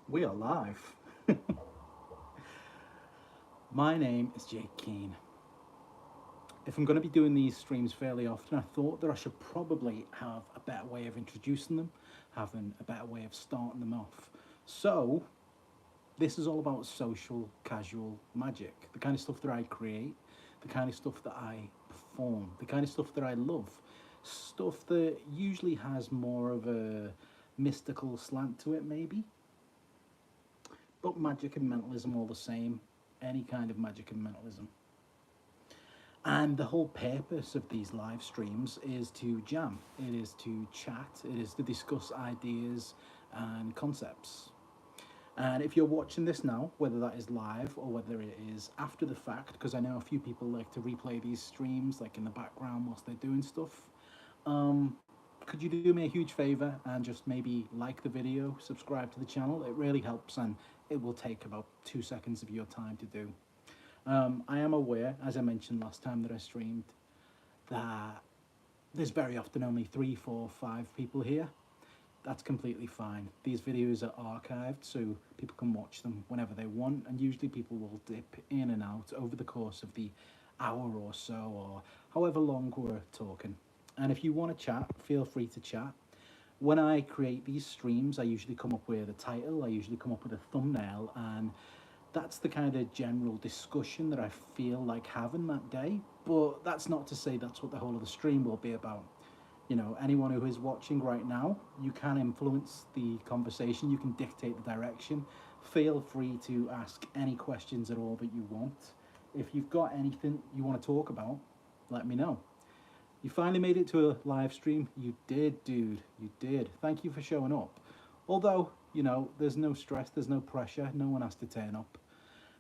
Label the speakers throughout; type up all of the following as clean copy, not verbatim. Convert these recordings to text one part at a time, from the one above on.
Speaker 1: We are live. My name is Jake Keane. If I'm going to be doing these streams fairly often, I thought that I should probably have a better way of introducing them, having a better way of starting them off. So, this is all about social, casual magic, the kind of stuff that I create, the kind of stuff that I perform, the kind of stuff that I love, stuff that usually has more of a mystical slant to it, maybe. But magic and mentalism all the same, any kind of magic and mentalism. And the whole purpose of these live streams is to jam, it is to chat, it is to discuss ideas and concepts. And if you're watching this now, whether that is live or whether it is after the fact, because I know a few people like to replay these streams like in the background whilst they're doing stuff, um, could you do me a huge favor and just maybe like the video, subscribe to the channel? It really helps and it will take about 2 seconds of your time to do. I am aware, as I mentioned last time that I streamed, that there's very often only 3, 4, 5 people here. That's completely fine. These videos are archived so people can watch them whenever they want, and usually people will dip in and out over the course of the hour or so, or however long we're talking. And if you want to chat, feel free to chat. When I create these streams, I usually come up with a title, I usually come up with a thumbnail, and that's the kind of general discussion that I feel like having that day. But that's not to say that's what the whole of the stream will be about. You know, anyone who is watching right now, you can influence the conversation, you can dictate the direction. Feel free to ask any questions at all that you want. If you've got anything you want to talk about, let me know. You finally made it to a live stream. You did, dude. You did. Thank you for showing up. Although, you know, there's no stress, there's no pressure. No one has to turn up.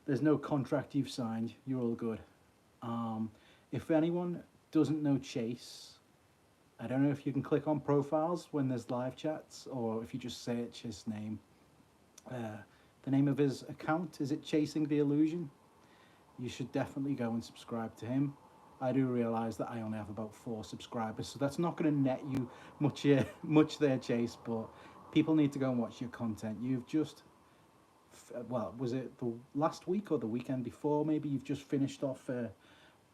Speaker 1: There's no contract you've signed. You're all good. If anyone doesn't know Chase, I don't know if you can click on profiles when there's live chats or if you just search his name. The name of his account, is it Chasing the Illusion? You should definitely go and subscribe to him. I do realise that I only have about 4 subscribers, so that's not going to net you much there, Chase, but people need to go and watch your content. You've just, well, was it the last week or the weekend before, maybe, you've just finished off a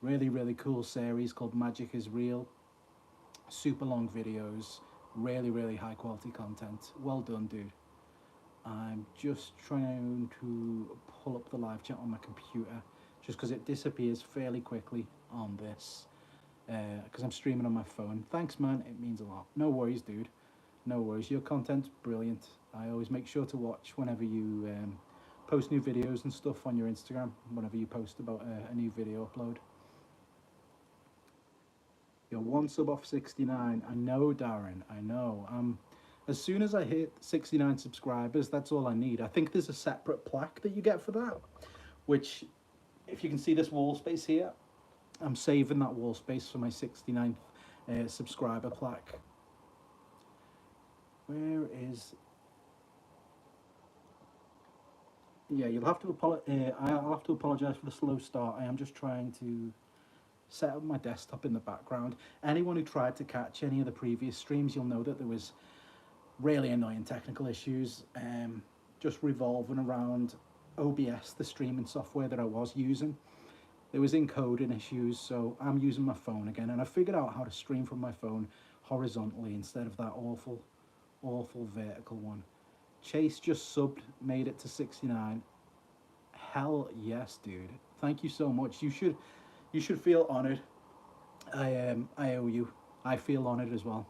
Speaker 1: really, really cool series called Magic is Real. Super long videos, really, really high quality content. Well done, dude. I'm just trying to pull up the live chat on my computer just because it disappears fairly quickly on this because I'm streaming on my phone. Thanks, man, it means a lot. No worries, dude, no worries. Your content's brilliant. I always make sure to watch whenever you post new videos and stuff on your Instagram, whenever you post about a new video upload. You're 1 sub off 69. I know, Darren, I know. As soon as I hit 69 subscribers, that's all I need. I think there's a separate plaque that you get for that, which, if you can see this wall space here, I'm saving that wall space for my 69th subscriber plaque. Where is... Yeah, you'll have to I'll have to apologise for the slow start. I am just trying to set up my desktop in the background. Anyone who tried to catch any of the previous streams, you'll know that there was really annoying technical issues just revolving around OBS, the streaming software that I was using. There was encoding issues, so I'm using my phone again, and I figured out how to stream from my phone horizontally instead of that awful vertical one. Chase just subbed, made it to 69. Hell yes, dude. Thank you so much. You should feel honoured. I owe you. I feel honoured as well.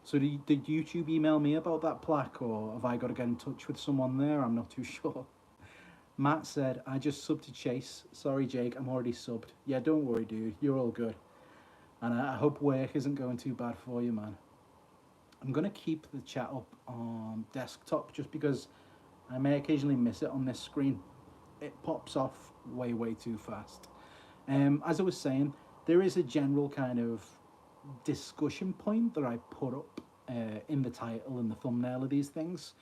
Speaker 1: So did YouTube email me about that plaque, or have I got to get in touch with someone there? I'm not too sure. Matt said, I just subbed to Chase. Sorry, Jake, I'm already subbed. Yeah, don't worry, dude. You're all good. And I hope work isn't going too bad for you, man. I'm going to keep the chat up on desktop just because I may occasionally miss it on this screen. It pops off way, way too fast. As I was saying, there is a general kind of discussion point that I put up in the title and the thumbnail of these things,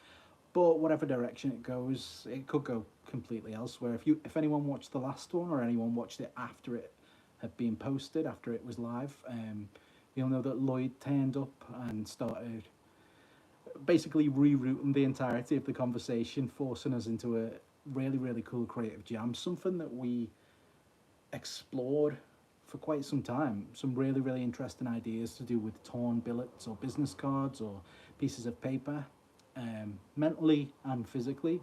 Speaker 1: but whatever direction it goes, it could go completely elsewhere. If anyone watched the last one, or anyone watched it after it had been posted, after it was live, you'll know that Lloyd turned up and started basically rerouting the entirety of the conversation, forcing us into a really, really cool creative jam, something that we explored for quite some time. Some really, really interesting ideas to do with torn billets or business cards or pieces of paper, mentally and physically.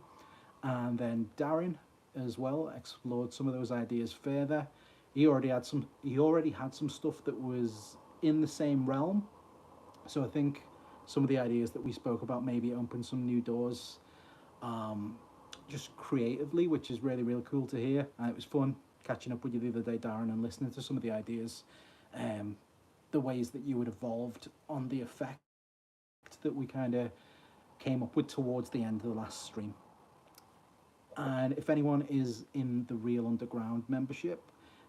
Speaker 1: And then Darren as well explored some of those ideas further. He already had some. He already had some stuff that was in the same realm. So I think some of the ideas that we spoke about maybe open some new doors, um, just creatively, which is really, really cool to hear. And it was fun catching up with you the other day, Darren, and listening to some of the ideas, um, the ways that you had evolved on the effect that we kind of came up with towards the end of the last stream. And if anyone is in the Real Underground membership,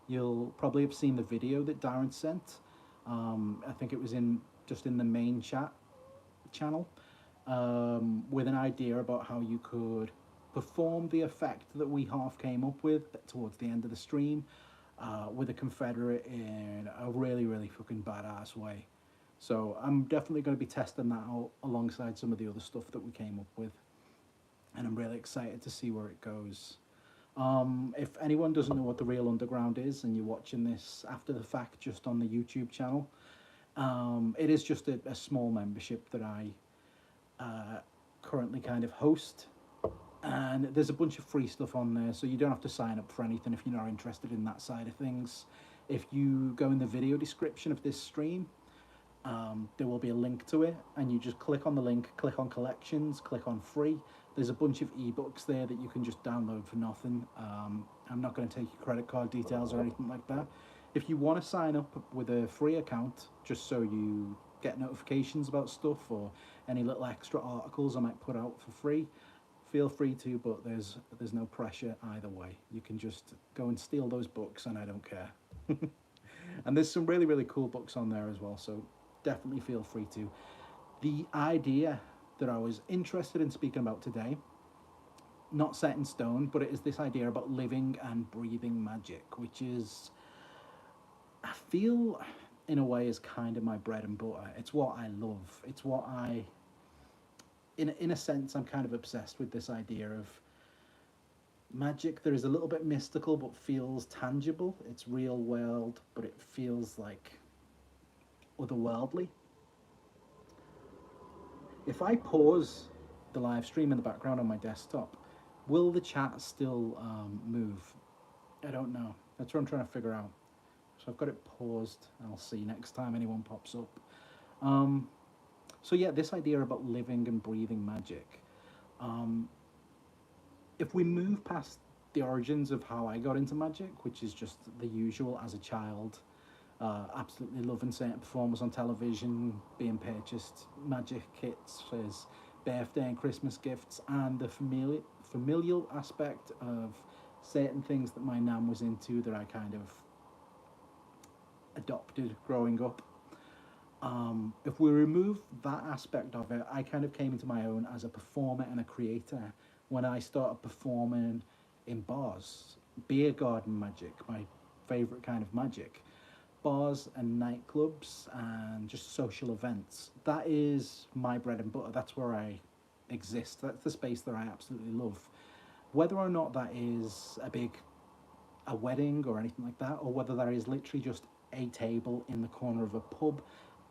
Speaker 1: you'll probably have seen the video that Darren sent. I think it was in just in the main chat channel, with an idea about how you could perform the effect that we half came up with towards the end of the stream, with a Confederate in a really, really fucking badass way. So I'm definitely going to be testing that out alongside some of the other stuff that we came up with, and I'm really excited to see where it goes. If anyone doesn't know what the Real Underground is and you're watching this after the fact just on the YouTube channel, it is just a small membership that I currently kind of host. And there's a bunch of free stuff on there, so you don't have to sign up for anything if you're not interested in that side of things. If you go in the video description of this stream, there will be a link to it, and you just click on the link, click on collections, click on free. There's a bunch of ebooks there that you can just download for nothing. I'm not going to take your credit card details or anything like that. If you want to sign up with a free account, just so you get notifications about stuff or any little extra articles I might put out for free, feel free to, but there's no pressure either way. You can just go and steal those books and I don't care. And there's some really, really cool books on there as well, so definitely feel free to. The idea that I was interested in speaking about today, not set in stone, but it is this idea about living and breathing magic, which is, I feel in a way, is kind of my bread and butter. It's what I love. It's what in a sense, I'm kind of obsessed with this idea of magic that is a little bit mystical but feels tangible. It's real world, but it feels like otherworldly. If I pause the live stream in the background on my desktop, will the chat still move? I don't know. That's what I'm trying to figure out. So I've got it paused. I'll see next time anyone pops up. So yeah, this idea about living and breathing magic. Um, if we move past the origins of how I got into magic, which is just the usual as a child, absolutely loving certain performers on television, being purchased magic kits as birthday and Christmas gifts, and the familial aspect of certain things that my nan was into that I kind of adopted growing up. If we remove that aspect of it, I kind of came into my own as a performer and a creator when I started performing in bars, beer garden magic, my favourite kind of magic, bars and nightclubs and just social events. That is my bread and butter. That's where I exist. That's the space that I absolutely love. Whether or not that is a wedding or anything like that, or whether that is literally just a table in the corner of a pub,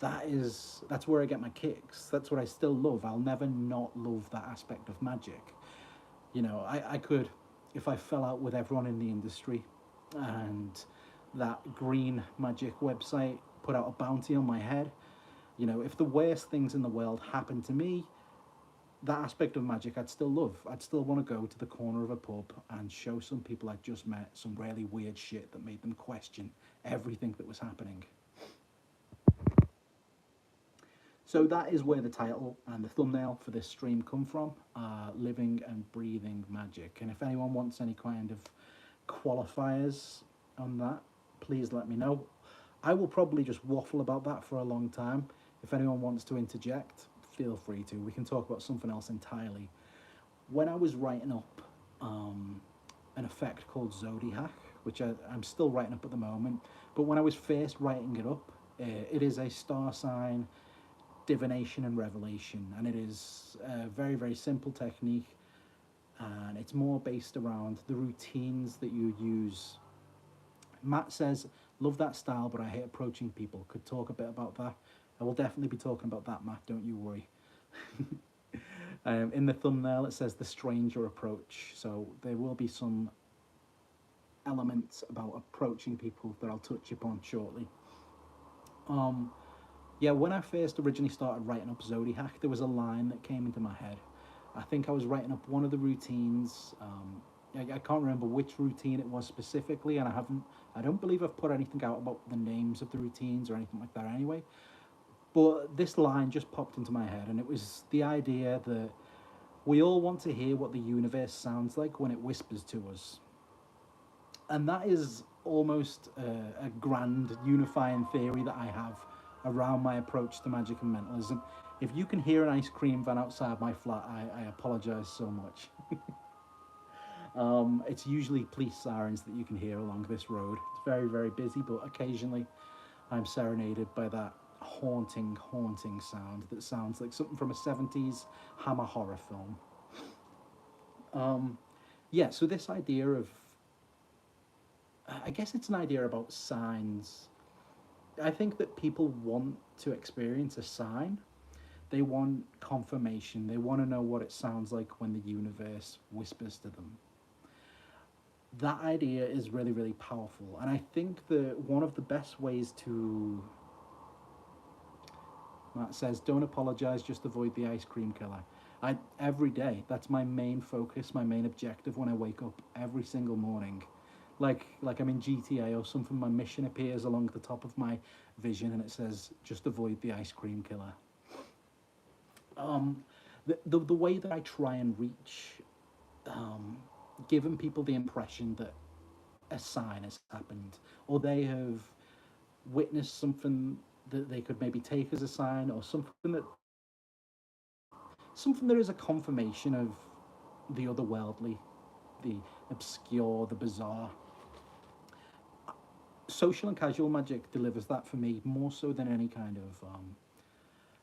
Speaker 1: that's where I get my kicks. That's what I still love. I'll never not love that aspect of magic. You know, I could, if I fell out with everyone in the industry and that green magic website put out a bounty on my head, you know, if the worst things in the world happened to me, that aspect of magic I'd still love. I'd still want to go to the corner of a pub and show some people I'd just met some really weird shit that made them question everything that was happening. So that is where the title and the thumbnail for this stream come from, living and breathing magic. And if anyone wants any kind of qualifiers on that, please let me know. I will probably just waffle about that for a long time. If anyone wants to interject, feel free to. We can talk about something else entirely. When I was writing up an effect called Zodiac, which I'm still writing up at the moment, but when I was first writing it up, it is a star sign divination and revelation, and it is a very, very simple technique, and it's more based around the routines that you use. Matt says, love that style, but I hate approaching people. Could talk a bit about that. I will definitely be talking about that, Matt, don't you worry. In the thumbnail, it says the stranger approach, so there will be some elements about approaching people that I'll touch upon shortly. Yeah, when I first originally started writing up Zodiac, there was a line that came into my head. I think I was writing up one of the routines. I can't remember which routine it was specifically, and I don't believe I've put anything out about the names of the routines or anything like that anyway. But this line just popped into my head, and it was the idea that we all want to hear what the universe sounds like when it whispers to us. And that is almost a grand unifying theory that I have around my approach to magic and mentalism. If you can hear an ice cream van outside my flat, I apologize so much. It's usually police sirens that you can hear along this road. It's very, very busy, but occasionally I'm serenaded by that haunting, haunting sound that sounds like something from a 70s Hammer horror film. Yeah, so this idea of, I guess it's an idea about signs. I think that people want to experience a sign. They want confirmation. They want to know what it sounds like when the universe whispers to them. That idea is really, really powerful. And I think that one of the best ways to... Matt says, don't apologize, just avoid the ice cream killer. Every day, that's my main focus, my main objective when I wake up every single morning. Like I'm in GTA or something, my mission appears along the top of my vision and it says, just avoid the ice cream killer. The way that I try and reach, giving people the impression that a sign has happened, or they have witnessed something that they could maybe take as a sign, or something that is a confirmation of the otherworldly, the obscure, the bizarre. Social and casual magic delivers that for me more so than any kind of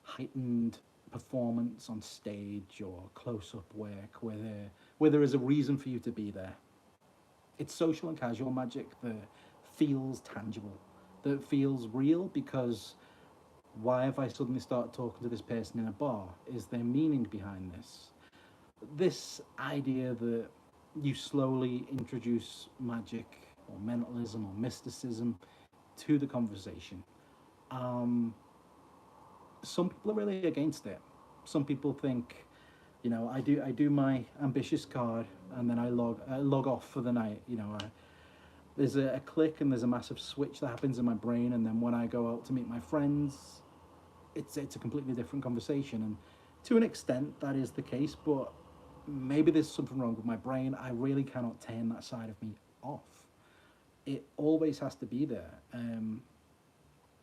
Speaker 1: heightened performance on stage or close-up work where there is a reason for you to be there. It's social and casual magic that feels tangible, that feels real, because why have I suddenly started talking to this person in a bar? Is there meaning behind this? This idea that you slowly introduce magic or mentalism or mysticism to the conversation. Some people are really against it. Some people think, I do my ambitious card and then I log off for the night. There's a click and there's a massive switch that happens in my brain, and then when I go out to meet my friends, it's a completely different conversation. And to an extent, that is the case, but maybe there's something wrong with my brain. I really cannot turn that side of me off. It always has to be there.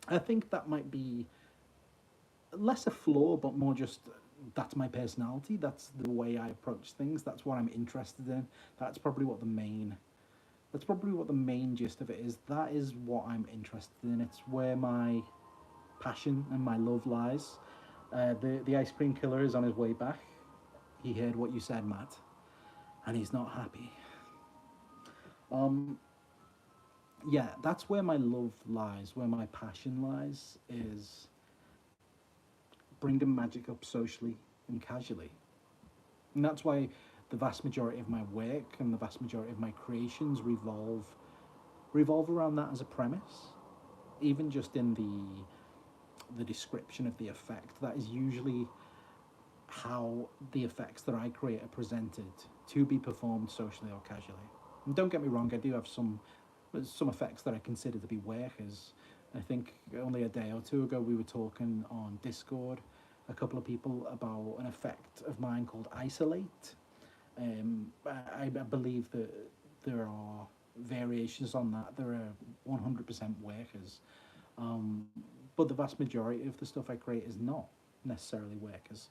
Speaker 1: I think that might be less a flaw, but more just that's my personality. That's the way I approach things. That's what I'm interested in. That's probably what the main gist of it is. That is what I'm interested in. It's where my passion and my love lies. The ice cream killer is on his way back. He heard what you said, Matt, and he's not happy. Yeah, that's where my love lies, where my passion lies, is bringing magic up socially and casually. And that's why the vast majority of my work and the vast majority of my creations revolve around that as a premise. Even just in the description of the effect, that is usually how the effects that I create are presented to be performed socially or casually. And don't get me wrong, I do have some effects that I consider to be workers. I think only a day or two ago we were talking on Discord, a couple of people, about an effect of mine called Isolate. I believe that there are variations on that. There are 100% workers. But the vast majority of the stuff I create is not necessarily workers.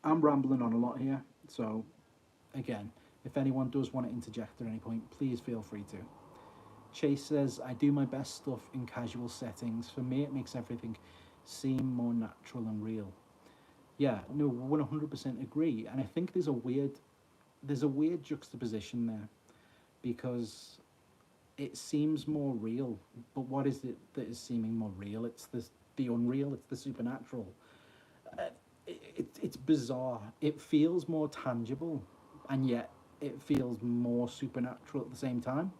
Speaker 1: I'm rambling on a lot here, so again, if anyone does want to interject at any point, please feel free to. Chase says, I do my best stuff in casual settings. For me, it makes everything seem more natural and real. Yeah, no, 100% agree. And I think there's a weird juxtaposition there because it seems more real, but what is it that is seeming more real? It's the unreal, it's the supernatural. It's bizarre. It feels more tangible, and yet it feels more supernatural at the same time.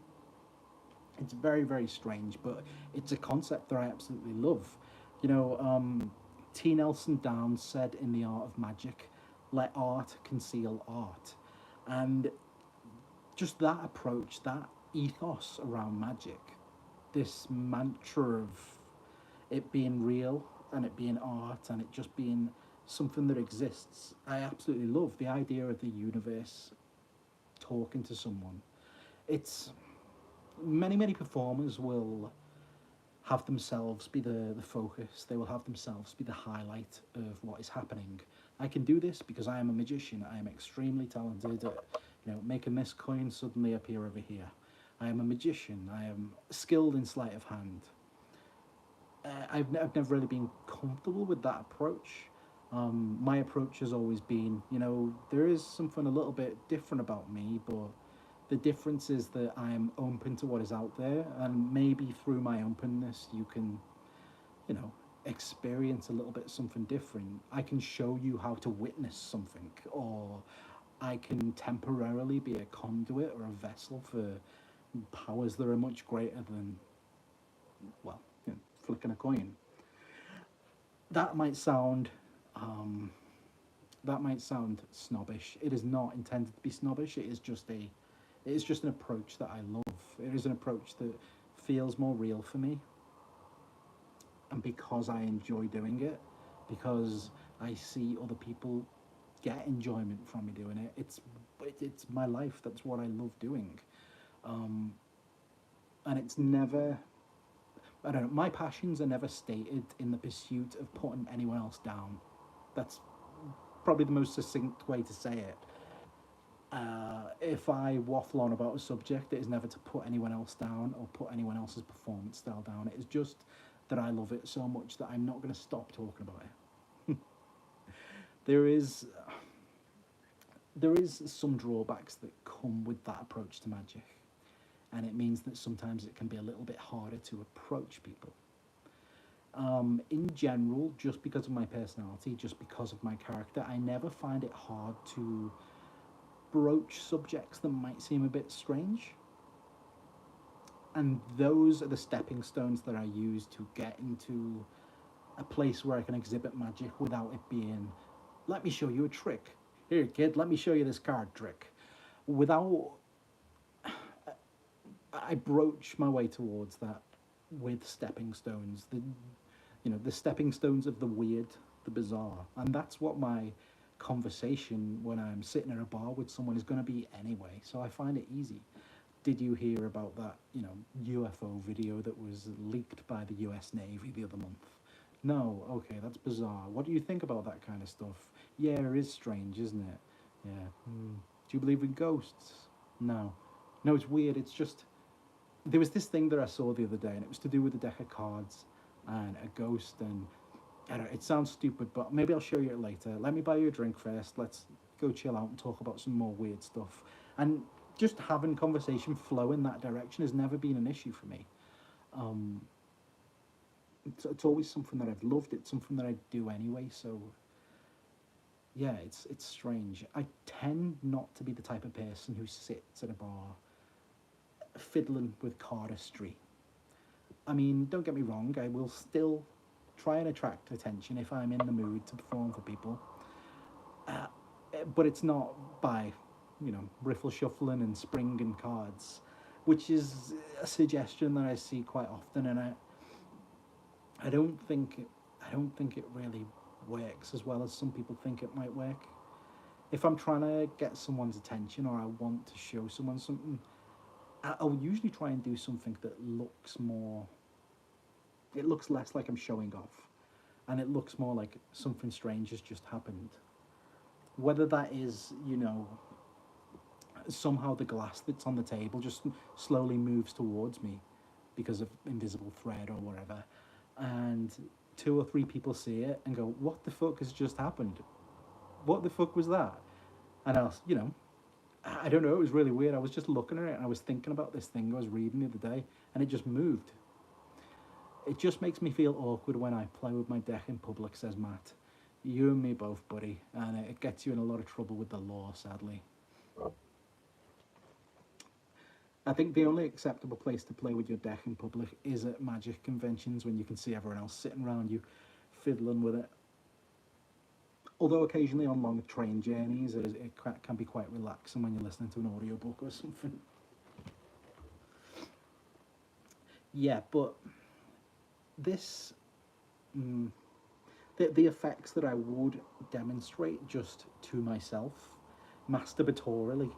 Speaker 1: It's very, very strange, but it's a concept that I absolutely love. You know, T. Nelson Downs said in The Art of Magic, let art conceal art. And just that approach, that ethos around magic, this mantra of it being real and it being art and it just being something that exists, I absolutely love the idea of the universe talking to someone. It's many performers will have themselves be the focus. They will have themselves be the highlight of what is happening. I can do this because I am a magician. I am extremely talented at, making this coin suddenly appear over here. I am a magician. I am skilled in sleight of hand. I've never really been comfortable with that approach. My approach has always been, there is something a little bit different about me, but the difference is that I'm open to what is out there, and maybe through my openness, you can, you know, experience a little bit something different. I can show you how to witness something, or I can temporarily be a conduit or a vessel for powers that are much greater than, well, flicking a coin. That might sound um, that might sound snobbish. It is not intended to be snobbish. It is just an approach that I love. It is an approach that feels more real for me, and because I enjoy doing it, because I see other people get enjoyment from me doing it. It's my life. That's what I love doing, um, and it's never. I don't know. My passions are never stated in the pursuit of putting anyone else down. That's probably the most succinct way to say it. If I waffle on about a subject, it is never to put anyone else down or put anyone else's performance style down. It is just that I love it so much that I'm not going to stop talking about it. There is some drawbacks that come with that approach to magic, and it means that sometimes it can be a little bit harder to approach people. In general, just because of my personality, just because of my character, I never find it hard to broach subjects that might seem a bit strange. And those are the stepping stones that I use to get into a place where I can exhibit magic without it being, let me show you a trick. Here, kid, let me show you this card trick. Without, I broach my way towards that with stepping stones. The stepping stones of the weird, the bizarre. And that's what my conversation when I'm sitting in a bar with someone is going to be anyway. So I find it easy. Did you hear about that, UFO video that was leaked by the US Navy the other month? No, okay, that's bizarre. What do you think about that kind of stuff? Yeah, it is strange, isn't it? Yeah. Do you believe in ghosts? No. No, it's weird. It's just there was this thing that I saw the other day, and it was to do with a deck of cards and a ghost. And I don't know, it sounds stupid, but maybe I'll show you it later. Let me buy you a drink first. Let's go chill out and talk about some more weird stuff. And just having conversation flow in that direction has never been an issue for me. Um, it's always something that I've loved. It's something that I do anyway. So yeah, it's strange. I tend not to be the type of person who sits at a bar fiddling with cardistry. I mean, don't get me wrong, I will still try and attract attention if I'm in the mood to perform for people. Uh, but it's not by, riffle shuffling and springing cards, which is a suggestion that I see quite often, and I don't think I don't think it really works as well as some people think it might work. If I'm trying to get someone's attention or I want to show someone something, I'll usually try and do something that looks more. It looks less like I'm showing off, and it looks more like something strange has just happened. Whether that is, somehow the glass that's on the table just slowly moves towards me because of invisible thread or whatever, and two or three people see it and go, "What the fuck has just happened? What the fuck was that?" And I'll, I don't know. It was really weird. I was just looking at it and I was thinking about this thing I was reading the other day, and it just moved. It just makes me feel awkward when I play with my deck in public, says Matt. You and me both, buddy, and it gets you in a lot of trouble with the law, sadly. I think the only acceptable place to play with your deck in public is at Magic conventions when you can see everyone else sitting around you fiddling with it. Although occasionally on long train journeys, it can be quite relaxing when you're listening to an audiobook or something. Yeah, but this, mm, the effects that I would demonstrate just to myself, masturbatorily,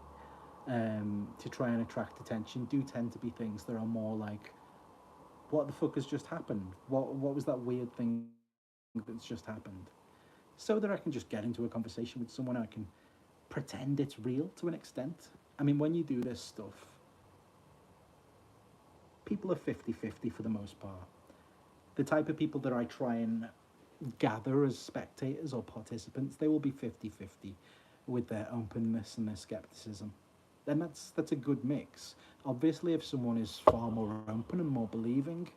Speaker 1: to try and attract attention, do tend to be things that are more like, what the fuck has just happened? What was that weird thing that's just happened? So that I can just get into a conversation with someone, I can pretend it's real to an extent. I mean, when you do this stuff, people are 50-50 for the most part. The type of people that I try and gather as spectators or participants, they will be 50-50 with their openness and their skepticism. And that's a good mix. Obviously, if someone is far more open and more believing,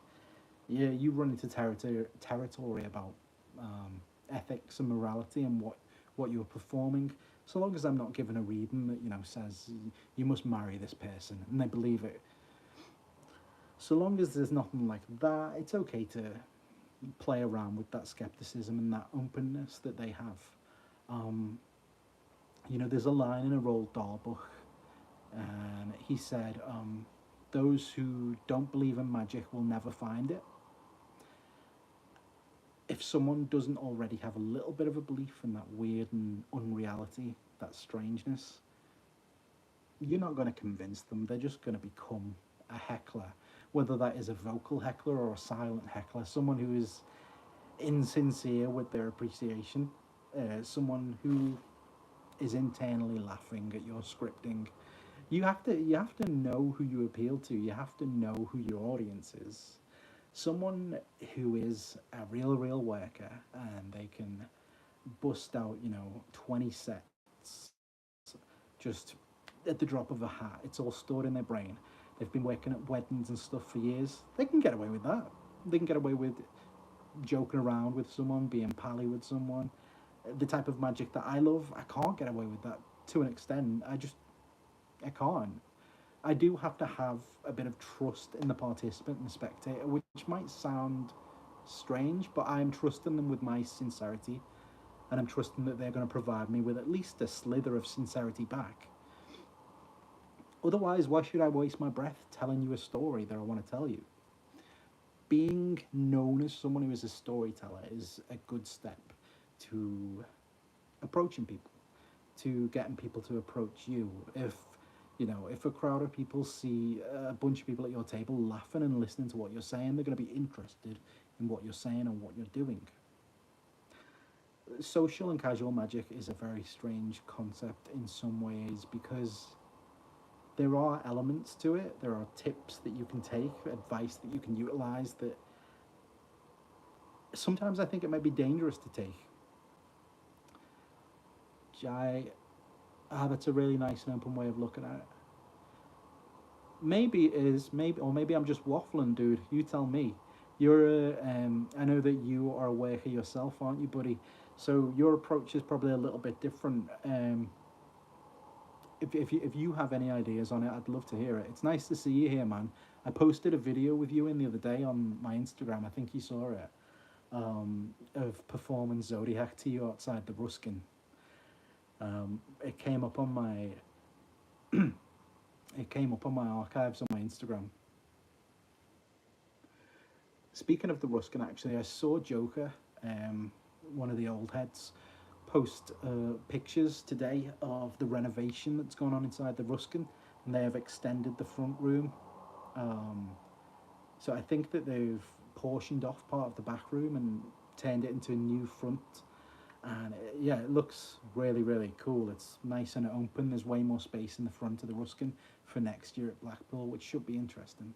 Speaker 1: yeah, you run into territory about ethics and morality and what you're performing. So long as I'm not given a reading that says you must marry this person and they believe it. So long as there's nothing like that, it's okay to play around with that skepticism and that openness that they have. Um, there's a line in a Roald Dahl book, and he said, "Those who don't believe in magic will never find it." If someone doesn't already have a little bit of a belief in that weird and unreality, that strangeness, you're not going to convince them. They're just going to become a heckler, whether that is a vocal heckler or a silent heckler, someone who is insincere with their appreciation, someone who is internally laughing at your scripting. You have to know who you appeal to. You have to know who your audience is. Someone who is a real worker and they can bust out 20 sets just at the drop of a hat. It's all stored in their brain. They've been working at weddings and stuff for years. They can get away with that. They can get away with joking around with someone, being pally with someone. The type of magic that I love, I can't get away with that to an extent. I can't. I do have to have a bit of trust in the participant and the spectator, which might sound strange, but I'm trusting them with my sincerity, and I'm trusting that they're going to provide me with at least a slither of sincerity back. Otherwise, why should I waste my breath telling you a story that I want to tell you? Being known as someone who is a storyteller is a good step to approaching people, to getting people to approach you. If a crowd of people see a bunch of people at your table laughing and listening to what you're saying, they're going to be interested in what you're saying and what you're doing. Social and casual magic is a very strange concept in some ways because there are elements to it. There are tips that you can take, advice that you can utilize that sometimes I think it might be dangerous to take. I, that's a really nice and open way of looking at it. Maybe it is, maybe I'm just waffling, dude. You tell me. I know that you are a worker yourself, aren't you, buddy? So your approach is probably a little bit different. If you have any ideas on it, I'd love to hear it. It's nice to see you here, man. I posted a video with you in the other day on my Instagram. I think you saw it. Of performing Zodiac to you outside the Ruskin. It came up on my it came up on my archives on my Instagram. Speaking of the Ruskin, actually, I saw Joker, one of the old heads, post pictures today of the renovation that's gone on inside the Ruskin, and they have extended the front room. Um, so I think that they've portioned off part of the back room and turned it into a new front. And yeah, it looks really cool. It's nice and open. There's way more space in the front of the Ruskin for next year at Blackpool, which should be interesting.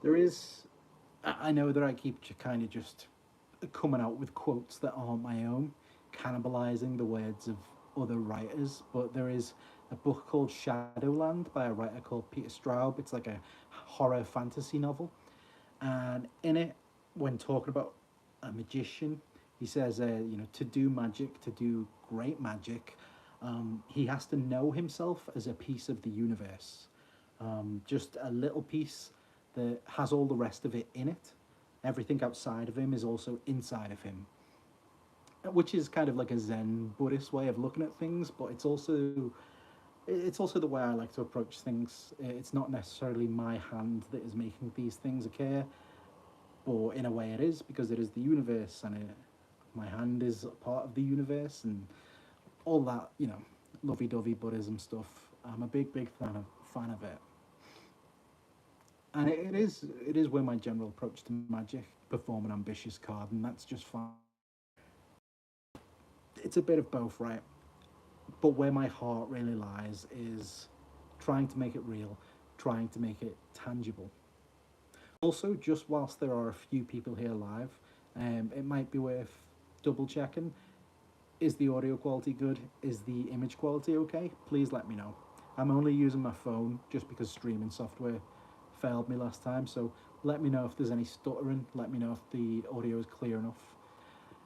Speaker 1: There is, I know that I keep kind of just coming out with quotes that aren't my own, cannibalizing the words of other writers, but there is a book called Shadowland by a writer called Peter Straub. It's like a horror fantasy novel, and in it, when talking about a magician, he says, to do magic, to do great magic, he has to know himself as a piece of the universe, just a little piece that has all the rest of it in it. Everything outside of him is also inside of him, which is kind of like a Zen Buddhist way of looking at things. But it's also the way I like to approach things. It's not necessarily my hand that is making these things occur, but in a way it is, because it is the universe, and my hand is a part of the universe, and all that, lovey-dovey Buddhism stuff. I'm a big fan of it, and it is where my general approach to magic. Perform an ambitious card, and that's just fine. It's a bit of both, right? But where my heart really lies is trying to make it real, trying to make it tangible. Also, just whilst there are a few people here live, it might be worth double checking. Is the audio quality good? Is the image quality okay? Please let me know. I'm only using my phone just because streaming software failed me last time, so let me know if there's any stuttering. Let me know if the audio is clear enough.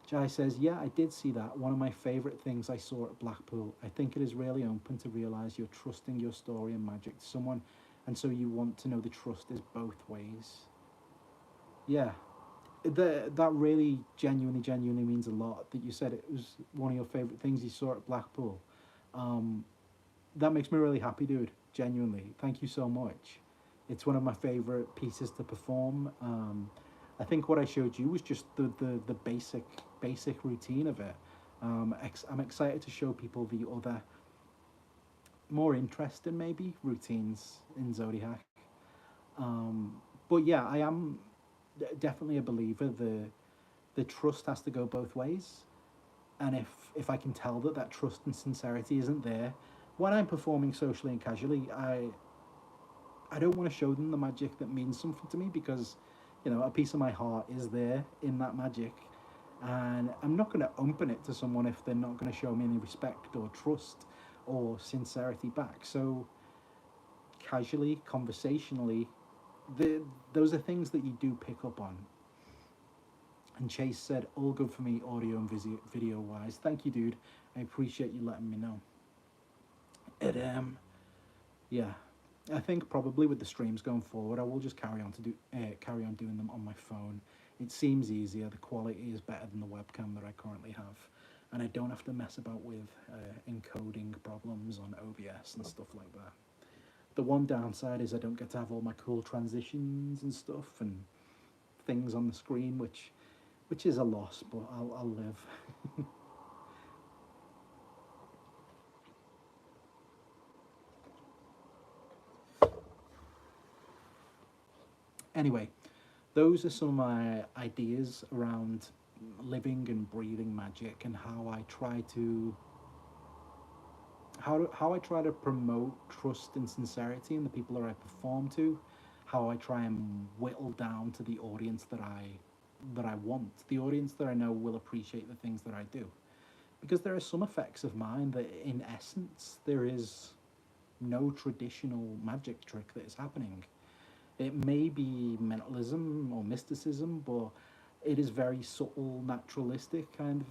Speaker 1: Jai says, yeah, I did see that. One of my favourite things I saw at Blackpool. I think it is really open to realise you're trusting your story and magic to someone, and so you want to know the trust is both ways. Yeah, that really genuinely means a lot, that you said it was one of your favourite things you saw at Blackpool. Um, that makes me really happy, dude. Genuinely. Thank you so much. It's one of my favourite pieces to perform. I think what I showed you was just the basic routine of it. I'm excited to show people the other, more interesting maybe, routines in Zodiac. But yeah, I am definitely a believer. The trust has to go both ways, and if I can tell that trust and sincerity isn't there when I'm performing socially and casually, I don't want to show them the magic that means something to me, because a piece of my heart is there in that magic, and I'm not going to open it to someone if they're not going to show me any respect or trust or sincerity back. So casually, conversationally, those are things that you do pick up on. And Chase said, all good for me, audio and video wise. Thank you, dude. I appreciate you letting me know. It yeah, I think probably with the streams going forward, I will just carry on doing them on my phone. It seems easier. The quality is better than the webcam that I currently have, and I don't have to mess about with encoding problems on OBS and stuff like that. The one downside is I don't get to have all my cool transitions and stuff and things on the screen, which is a loss, but I'll live. Anyway, those are some of my ideas around living and breathing magic, and how I try to promote trust and sincerity in the people that I perform to, how I try and whittle down to the audience that I want, the audience that I know will appreciate the things that I do. Because there are some effects of mine that, in essence, there is no traditional magic trick that is happening. It may be mentalism or mysticism, but it is very subtle, naturalistic kind of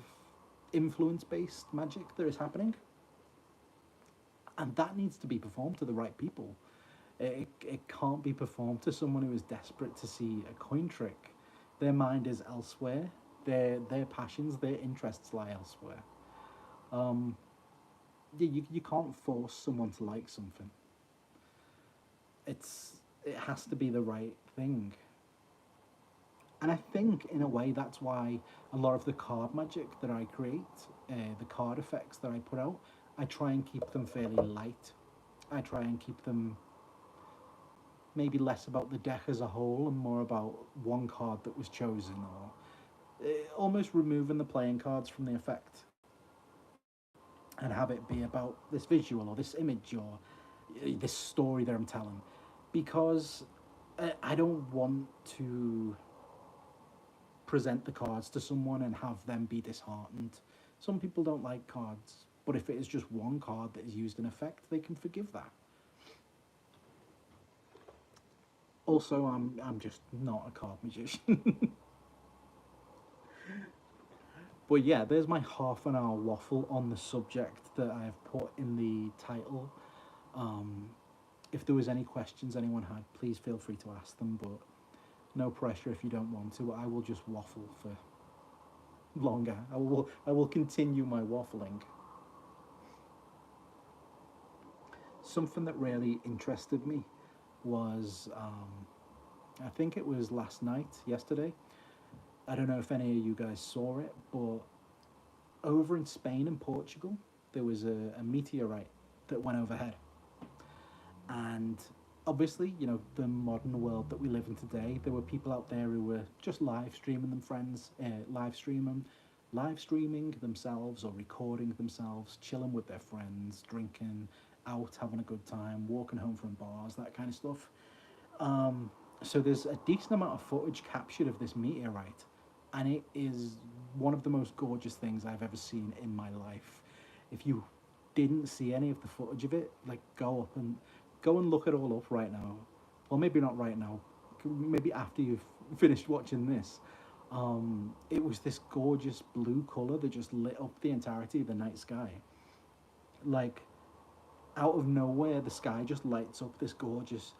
Speaker 1: influence-based magic that is happening, and that needs to be performed to the right people. It can't be performed to someone who is desperate to see a coin trick. Their mind is elsewhere. Their passions, their interests lie elsewhere. Um, yeah, you can't force someone to like something. It has to be the right thing. And I think, in a way, that's why a lot of the card magic that I create, the card effects that I put out, I try and keep them fairly light. I try and keep them maybe less about the deck as a whole and more about one card that was chosen, or almost removing the playing cards from the effect, and have it be about this visual or this image or this story that I'm telling. Because I don't want to present the cards to someone and have them be disheartened. Some people don't like cards, but if it is just one card that is used in effect, they can forgive that. Also, I'm just not a card magician. But yeah, there's my half an hour waffle on the subject that I've put in the title. Um, if there was any questions anyone had, please feel free to ask them, but no pressure if you don't want to. I will just waffle for longer. I will continue my waffling. Something that really interested me was I think it was last night, yesterday. I don't know if any of you guys saw it, but over in Spain and Portugal, there was a meteorite that went overhead. And obviously, the modern world that we live in today, there were people out there who were just live streaming them, friends, live streaming themselves or recording themselves, chilling with their friends, drinking out, having a good time, walking home from bars, that kind of stuff. So there's a decent amount of footage captured of this meteorite, and it is one of the most gorgeous things I've ever seen in my life. If you didn't see any of the footage of it, like go and look it all up right now, or maybe not right now, maybe after you've finished watching this. It was this gorgeous blue color that just lit up the entirety of the night sky. Like out of nowhere, the sky just lights up this gorgeous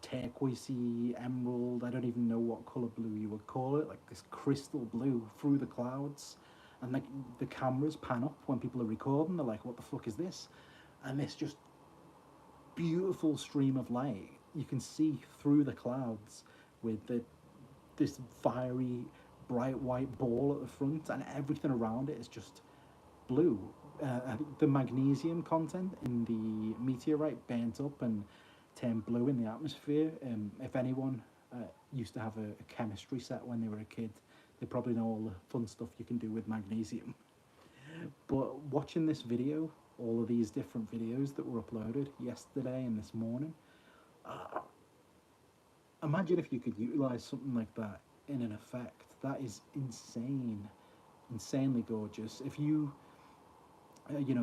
Speaker 1: turquoisey emerald. I don't even know what color blue you would call it, like this crystal blue through the clouds. And like the cameras pan up when people are recording, they're like, what the fuck is this? And this just beautiful stream of light you can see through the clouds with this fiery bright white ball at the front, and everything around it is just blue. The magnesium content in the meteorite burnt up and turned blue in the atmosphere. If anyone used to have a chemistry set when they were a kid, they probably know all the fun stuff you can do with magnesium. But watching this video, all of these different videos that were uploaded yesterday and this morning, imagine if you could utilize something like that in an effect. That is insane, insanely gorgeous. If you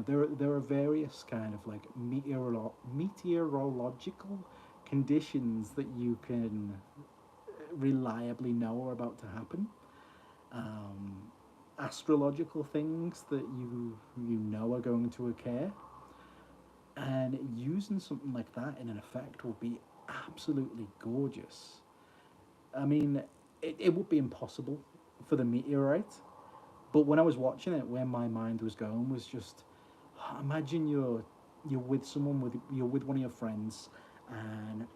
Speaker 1: there are various kind of like meteorological conditions that you can reliably know are about to happen. Um, Astrological things that you know are going to occur, and using something like that in an effect will be absolutely gorgeous. I mean, it would be impossible for the meteorite. But when I was watching it, where my mind was going was just imagine you're with someone, you're with one of your friends, and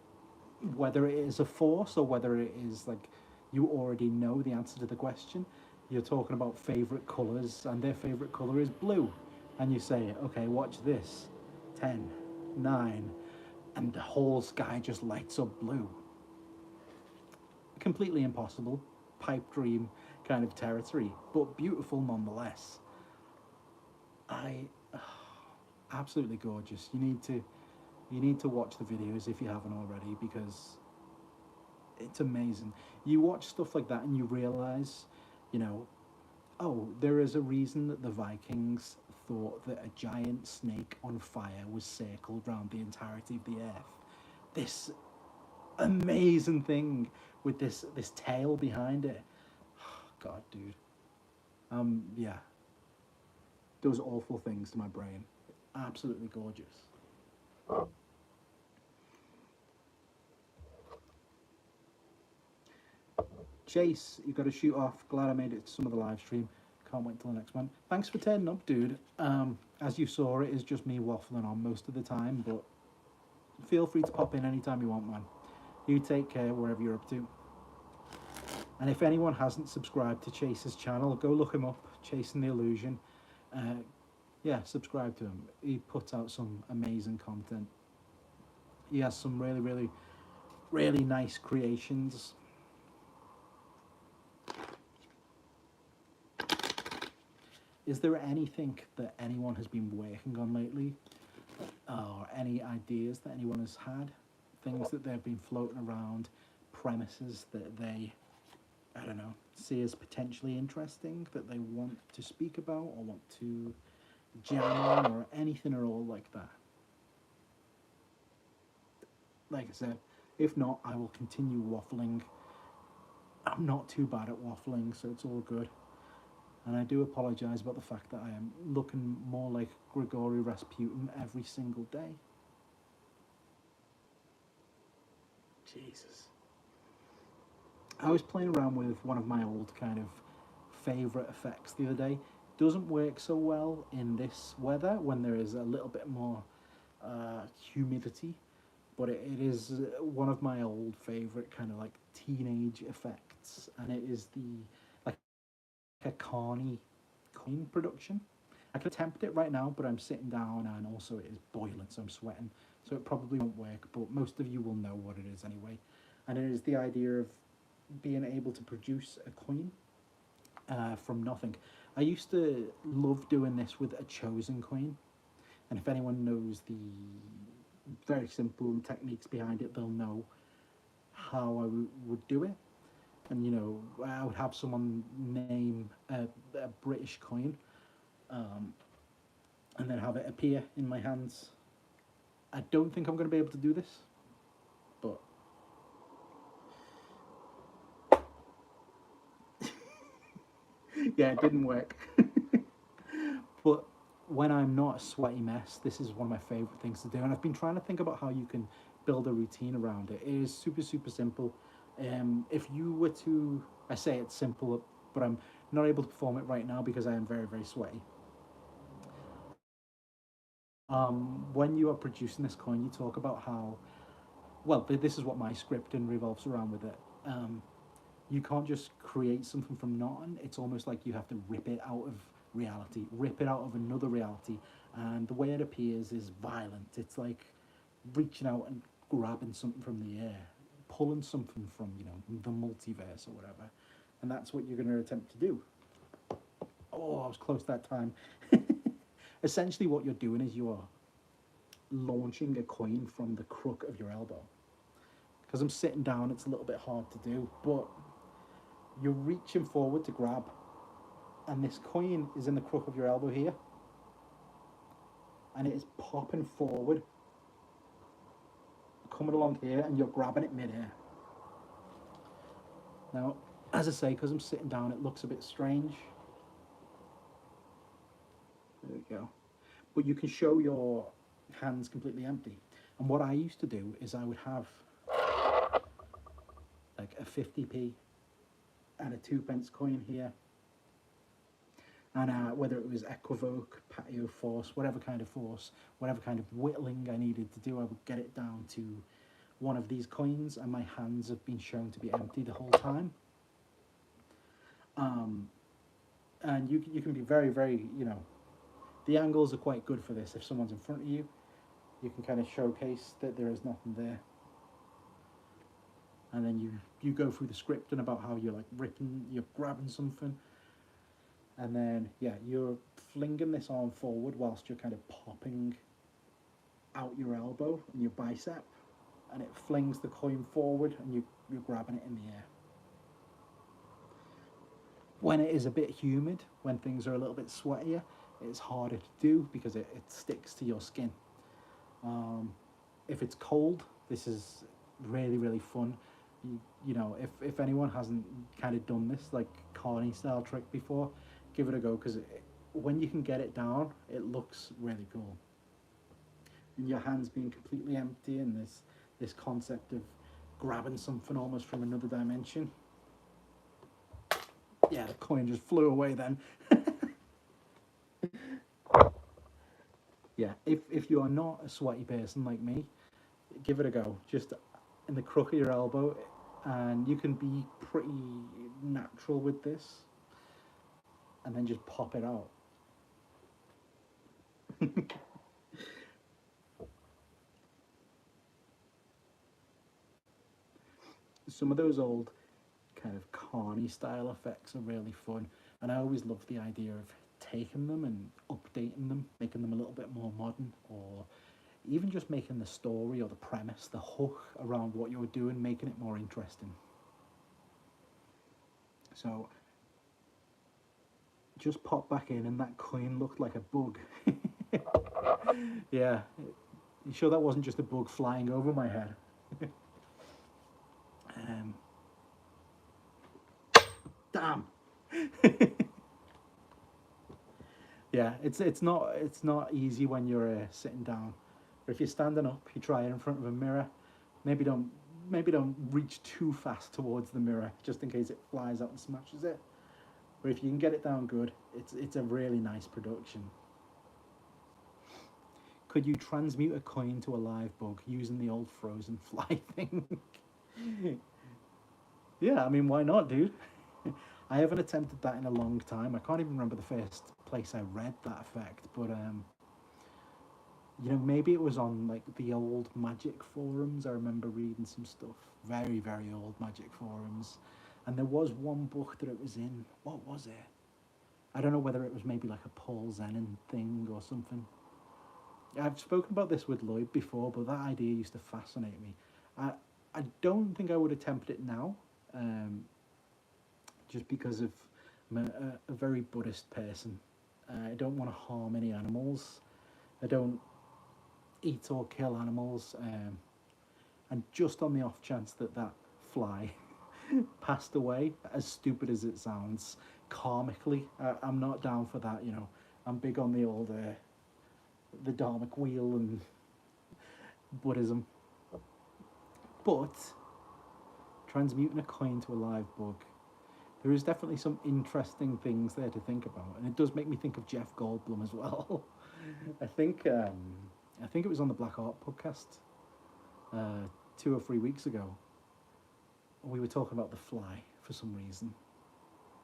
Speaker 1: whether it is a force or whether it is like you already know the answer to the question, you're talking about favorite colors, and their favorite color is blue, and you say, okay, watch this, 10, 9, and the whole sky just lights up blue. Completely impossible, pipe dream kind of territory, but beautiful nonetheless. I Absolutely gorgeous. You need to watch the videos if you haven't already, because it's amazing. You watch stuff like that and you realize, you know, oh, there is a reason that the Vikings thought that a giant snake on fire was circled around the entirety of the earth. This amazing thing with this tail behind it. God, dude. Yeah, those awful things to my brain. Absolutely gorgeous. Chase, you got to shoot off. Glad I made it to some of the live stream. Can't wait till the next one. Thanks for turning up, dude. As you saw, it is just me waffling on most of the time, but feel free to pop in anytime you want, man. You take care wherever you're up to. And if anyone hasn't subscribed to Chase's channel, go look him up, Chasing the Illusion. Uh, yeah, subscribe to him. He puts out some amazing content. He has some really, really, really nice creations. Is there anything that anyone has been working on lately? Or any ideas that anyone has had? Things that they've been floating around, premises that they, I don't know, see as potentially interesting, that they want to speak about or want to jam on, or anything at all like that. Like I said, if not, I will continue waffling. I'm not too bad at waffling, so it's all good. And I do apologise about the fact that I am looking more like Grigory Rasputin every single day. Jesus. I was playing around with one of my old kind of favourite effects the other day. Doesn't work so well in this weather when there is a little bit more humidity, but it is one of my old favourite kind of like teenage effects, and it is the like a carny coin production. I can attempt it right now, but I'm sitting down and also it is boiling, so I'm sweating. So it probably won't work, but most of you will know what it is anyway. And it is the idea of being able to produce a coin from nothing. I used to love doing this with a chosen coin, and if anyone knows the very simple techniques behind it, they'll know how I would do it. And you know, I would have someone name a British coin, and then have it appear in my hands. I don't think I'm going to be able to do this, but yeah, it didn't work. But when I'm not a sweaty mess, this is one of my favourite things to do. And I've been trying to think about how you can build a routine around it. It is super, super simple. If you were to, I say it's simple, but I'm not able to perform it right now because I am very, very sweaty. When you are producing this coin, you talk about how, well, this is what my scripting revolves around with it. You can't just create something from nothing. It's almost like you have to rip it out of reality, rip it out of another reality. And the way it appears is violent. It's like reaching out and grabbing something from the air, pulling something from, you know, the multiverse or whatever. And that's what you're going to attempt to do. Oh, I was close that time. Essentially, what you're doing is you are launching a coin from the crook of your elbow. Because I'm sitting down, it's a little bit hard to do, but you're reaching forward to grab, and this coin is in the crook of your elbow here, and it is popping forward, coming along here, and you're grabbing it mid-air. Now, as I say, because I'm sitting down, it looks a bit strange. There we go. But you can show your hands completely empty. And what I used to do is I would have like a 50p and a 2p coin here. And whether it was Equivoke, Patio Force, whatever kind of force, whatever kind of whittling I needed to do, I would get it down to one of these coins, and my hands have been shown to be empty the whole time. And you can be very, very, you know, the angles are quite good for this. If someone's in front of you, you can kind of showcase that there is nothing there. And then you go through the scripting about how you're like ripping, you're grabbing something, and then yeah, you're flinging this arm forward whilst you're kind of popping out your elbow and your bicep, and it flings the coin forward, and you're grabbing it in the air. When it is a bit humid, when things are a little bit sweatier, it's harder to do because it sticks to your skin. If it's cold, this is really, really fun. You know, if anyone hasn't kind of done this like carny style trick before, give it a go, because when you can get it down, it looks really cool. And your hands being completely empty, and this concept of grabbing something almost from another dimension. Yeah, the coin just flew away then. Yeah, if you are not a sweaty person like me, give it a go. Just in the crook of your elbow, and you can be pretty natural with this, and then just pop it out. Some of those old kind of carny style effects are really fun, and I always love the idea of taking them and updating them, making them a little bit more modern, or even just making the story or the premise, the hook around what you're doing, making it more interesting. So just pop back in, and that coin looked like a bug. Yeah, you sure that wasn't just a bug flying over my head? um, Damn. Yeah, it's not easy when you're sitting down. But if you're standing up, you try it in front of a mirror. Maybe don't maybe don't reach too fast towards the mirror, just in case it flies out and smashes it. But if you can get it down good, it's a really nice production. Could you transmute a coin to a live bug using the old frozen fly thing? Yeah, I mean, why not, dude? I haven't attempted that in a long time. I can't even remember the first place I read that effect, but maybe it was on like the old Magic forums. I remember reading some stuff, very very old Magic forums, and there was one book that it was in. What was it? I don't know whether it was maybe like a Paul Zenon thing or something. I've spoken about this with Lloyd before, but that idea used to fascinate me. I I don't think I would attempt it now, um, just because of I'm a very Buddhist person. I don't want to harm any animals. I don't eat or kill animals. And just on the off chance that that fly passed away, as stupid as it sounds, karmically, I'm not down for that. I'm big on the dharmic wheel and Buddhism, but transmuting a coin to a live bug, there is definitely some interesting things there to think about, and it does make me think of Jeff Goldblum as well. I think I think it was on the Black Art podcast 2 or 3 weeks ago. We were talking about the fly for some reason.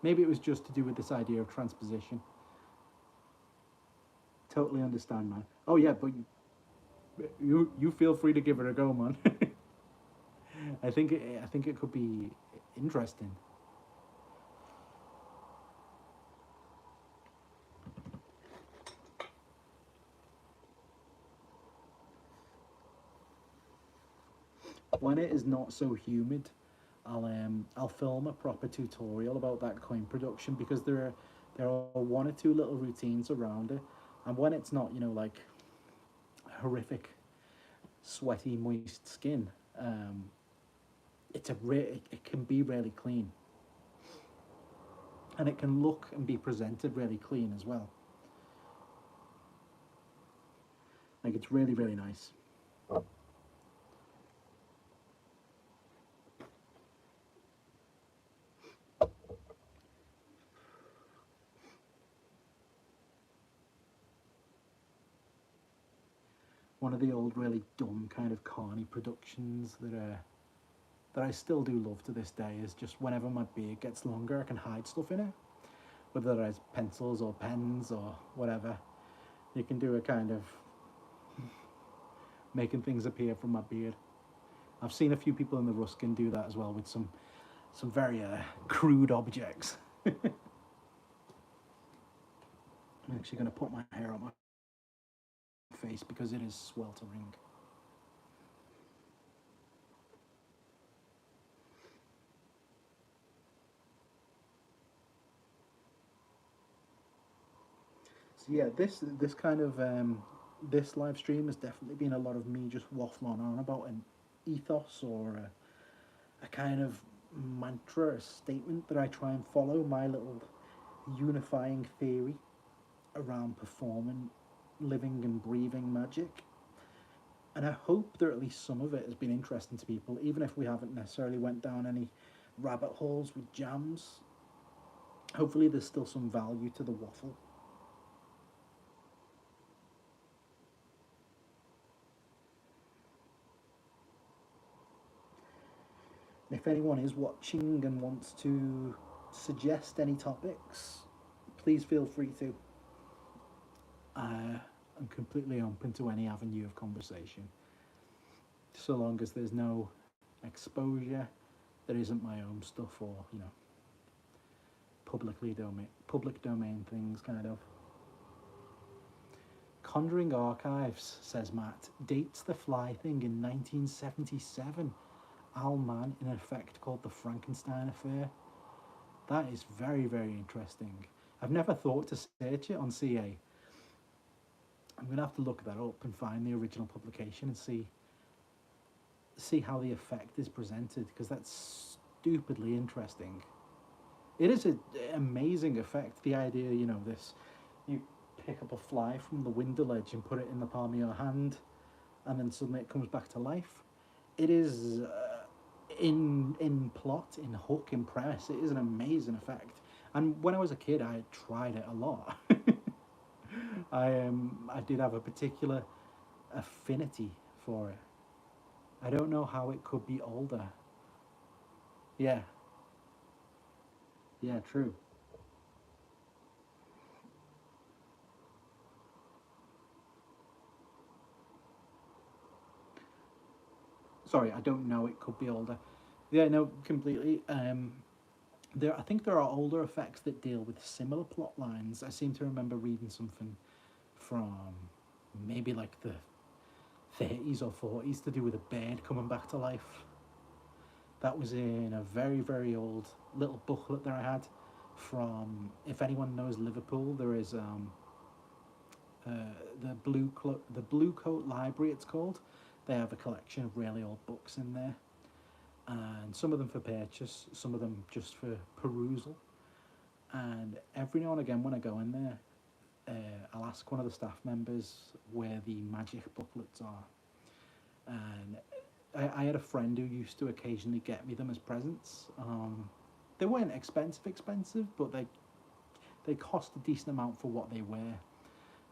Speaker 1: Maybe it was just to do with this idea of transposition. Totally understand, man. Oh yeah, but you feel free to give it a go, man. I think it could be interesting. When it is not so humid, I'll film a proper tutorial about that coin production, because there are one or two little routines around it, and when it's not like horrific sweaty moist skin, um, it can be really clean, and it can look and be presented really clean as well. Like, it's really really nice. One of the old really dumb kind of carny productions that I still do love to this day is just whenever my beard gets longer, I can hide stuff in it, whether that is pencils or pens or whatever. You can do a kind of making things appear from my beard. I've seen a few people in the Ruskin do that as well with some very crude objects. I'm actually going to put my hair on my face because it is sweltering. So yeah, this kind of this live stream has definitely been a lot of me just waffling on about an ethos or a kind of mantra, a statement that I try and follow, my little unifying theory around performing, living and breathing magic. And I hope that at least some of it has been interesting to people, even if we haven't necessarily went down any rabbit holes with jams. Hopefully there's still some value to the waffle. And if anyone is watching and wants to suggest any topics, please feel free to. I'm completely open to any avenue of conversation, so long as there's no exposure that isn't my own stuff, or public domain things, kind of Conjuring Archives, says Matt, dates the fly thing in 1977. Al Mann in an effect called the Frankenstein Affair. That is very, very interesting. I've never thought to search it on CA. I'm going to have to look that up and find the original publication and see how the effect is presented, because that's stupidly interesting. It is an amazing effect. The idea, you know, this, you pick up a fly from the window ledge and put it in the palm of your hand, and then suddenly it comes back to life. It is in plot, in hook, in premise. It is an amazing effect. And when I was a kid, I tried it a lot. I did have a particular affinity for it. I don't know how it could be older. Yeah, yeah, true. Sorry, I don't know. It could be older. Yeah, no, completely. I think there are older effects that deal with similar plot lines. I seem to remember reading something from maybe like the 30s or 40s to do with a bird coming back to life. That was in a very, very old little booklet that I had from, if anyone knows Liverpool, there is uh, the Blue Coat Library, it's called. They have a collection of really old books in there, and some of them for purchase, some of them just for perusal. And every now and again, when I go in there, I'll ask one of the staff members where the magic booklets are. And I had a friend who used to occasionally get me them as presents. They weren't expensive, but they cost a decent amount for what they were.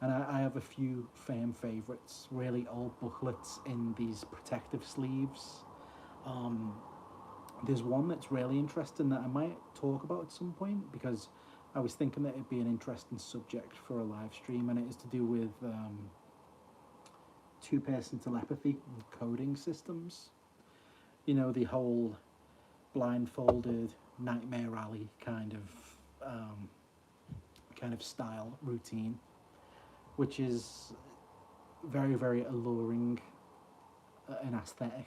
Speaker 1: And I have a few firm favourites, really old booklets in these protective sleeves. Um, there's one that's really interesting that I might talk about at some point, because I was thinking that it'd be an interesting subject for a live stream, and it is to do with two-person telepathy and coding systems. You know, the whole blindfolded Nightmare Alley kind of style routine, which is very, very alluring, an aesthetic.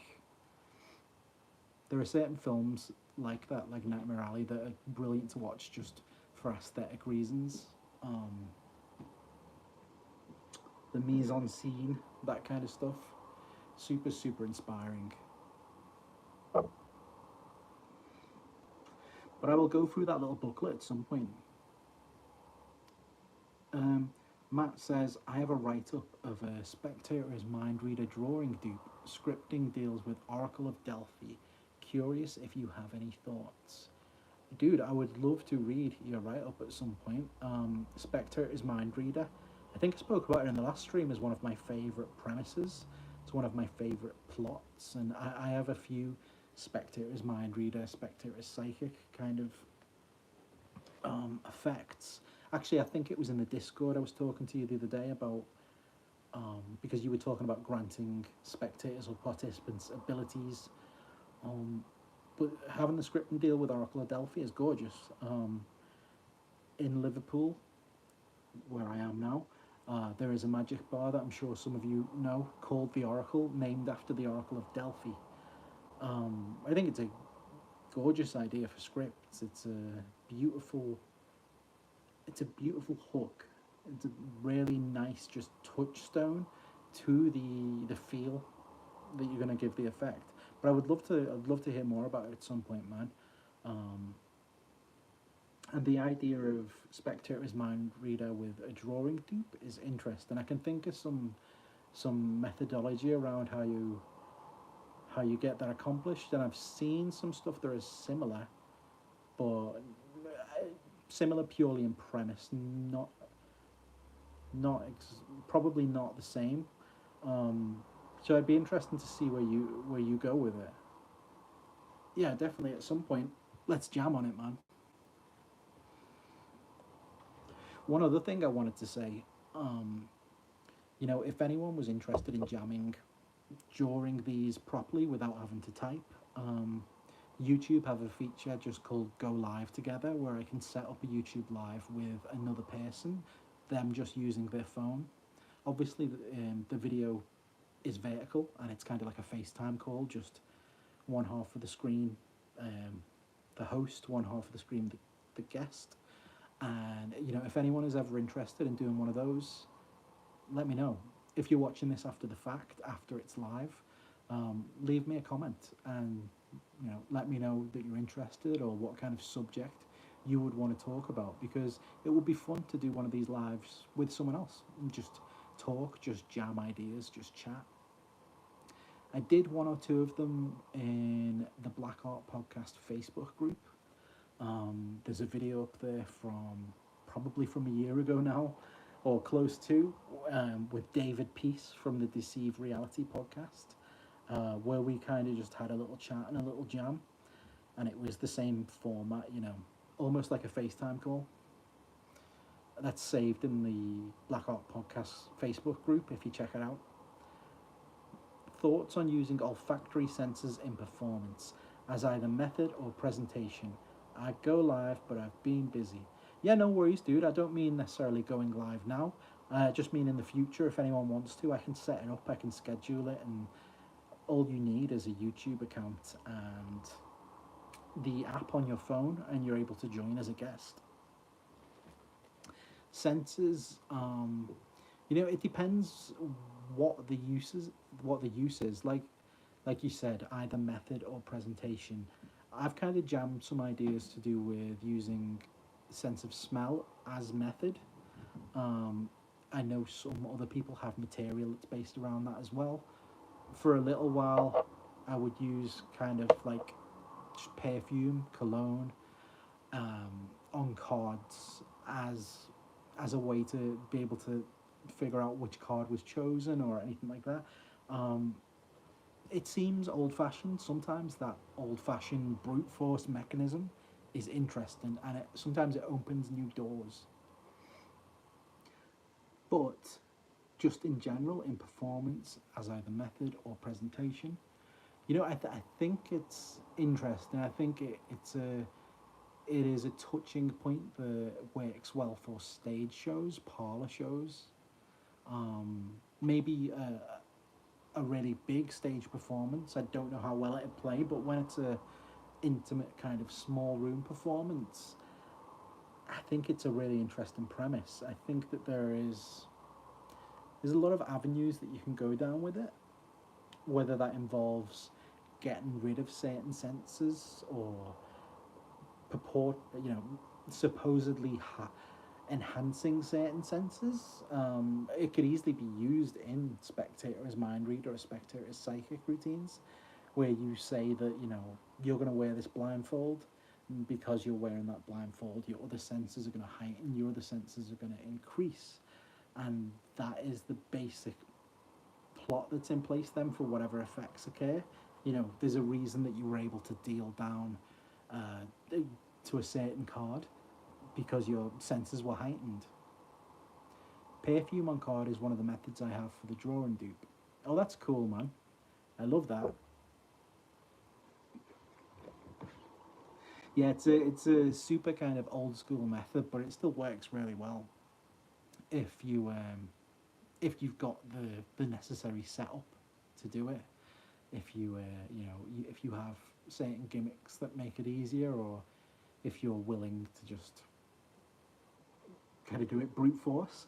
Speaker 1: There are certain films like that, like Nightmare Alley, that are brilliant to watch just for aesthetic reasons. The mise en scene, that kind of stuff, super, super inspiring. But I will go through that little booklet at some point. Um, Matt says, I have a write-up of a Spectator's Mind Reader drawing dupe. Scripting deals with Oracle of Delphi. Curious if you have any thoughts. Dude, I would love to read your write-up at some point. Spectator's Mind Reader. I think I spoke about it in the last stream as one of my favourite premises. It's one of my favourite plots. And I have a few Spectator's Mind Reader, Spectator's Psychic kind of effects. Actually, I think it was in the Discord I was talking to you the other day about, because you were talking about granting spectators or participants abilities. But having the script and deal with Oracle of Delphi is gorgeous. In Liverpool, where I am now, there is a magic bar that I'm sure some of you know called the Oracle, named after the Oracle of Delphi. I think it's a gorgeous idea for scripts. It's a beautiful hook. It's a really nice just touchstone to the feel that you're going to give the effect. But I'd love to hear more about it at some point, man. And the idea of Spectator's Mind Reader with a drawing dupe is interesting. I can think of some methodology around how you get that accomplished, and I've seen some stuff that is similar, but similar purely in premise, probably not the same. So it'd be interesting to see where you go with it. Yeah, definitely at some point. Let's jam on it, man. One other thing I wanted to say, you know, if anyone was interested in jamming during these properly without having to type, YouTube have a feature just called Go Live Together, where I can set up a YouTube live with another person, them just using their phone. Obviously, the video is vertical and it's kind of like a FaceTime call, just one half of the screen, the host, one half of the screen, the guest. And you know, if anyone is ever interested in doing one of those, let me know. If you're watching this after the fact, after it's live, leave me a comment and you know, let me know that you're interested or what kind of subject you would want to talk about, because it would be fun to do one of these lives with someone else and just talk, just jam ideas, just chat. I did one or two of them in the Black Art Podcast Facebook group. There's a video up there from probably from a year ago now, or close to, with David Peace from the Deceive Reality podcast, where we kind of just had a little chat and a little jam, and it was the same format, you know, almost like a FaceTime call. That's saved in the Black Art Podcast Facebook group if you check it out. Thoughts on using olfactory sensors in performance as either method or presentation. I'd go live, but I've been busy. Yeah, no worries, dude. I don't mean necessarily going live now. I just mean in the future, if anyone wants to, I can set it up, I can schedule it, and all you need is a YouTube account and the app on your phone, and you're able to join as a guest. Sensors, you know, it depends what the use is. Like you said, either method or presentation. I've kind of jammed some ideas to do with using sense of smell as method. I know some other people have material that's based around that as well. For a little while, I would use kind of like perfume, cologne, on cards as a way to be able to figure out which card was chosen or anything like that. It seems old-fashioned sometimes. That old-fashioned brute force mechanism is interesting, and sometimes it opens new doors. But just in general, in performance as either method or presentation, you know, I think it's interesting. I think it is a touching point that works well for stage shows, parlor shows, maybe a really big stage performance. I don't know how well it'd play, but when it's a intimate kind of small room performance, I think it's a really interesting premise. I think that there's a lot of avenues that you can go down with it, whether that involves getting rid of certain senses or you know, supposedly enhancing certain senses. It could easily be used in spectator's mind read or spectator's psychic routines, where you say that, you know, you're going to wear this blindfold, and because you're wearing that blindfold, your other senses are going to heighten, your other senses are going to increase, and that is the basic plot that's in place then for whatever effects occur. You know, there's a reason that you were able to deal down to a certain card because your senses were heightened. Perfume on card is one of the methods I have for the draw and dupe. Oh, that's cool, man. I love that. Yeah, it's a super kind of old school method, but it still works really well if if you've got the necessary setup to do it. If you you know, if you have certain gimmicks that make it easier, or if you're willing to just kind of do it brute force.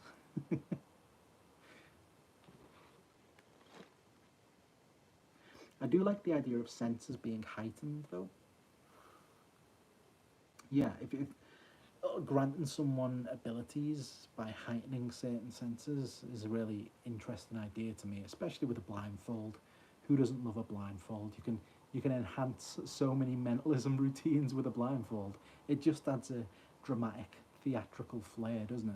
Speaker 1: I do like the idea of senses being heightened, though. Yeah, if granting someone abilities by heightening certain senses is a really interesting idea to me, especially with a blindfold. Who doesn't love a blindfold? You can enhance so many mentalism routines with a blindfold. It just adds a dramatic, theatrical flair, doesn't it?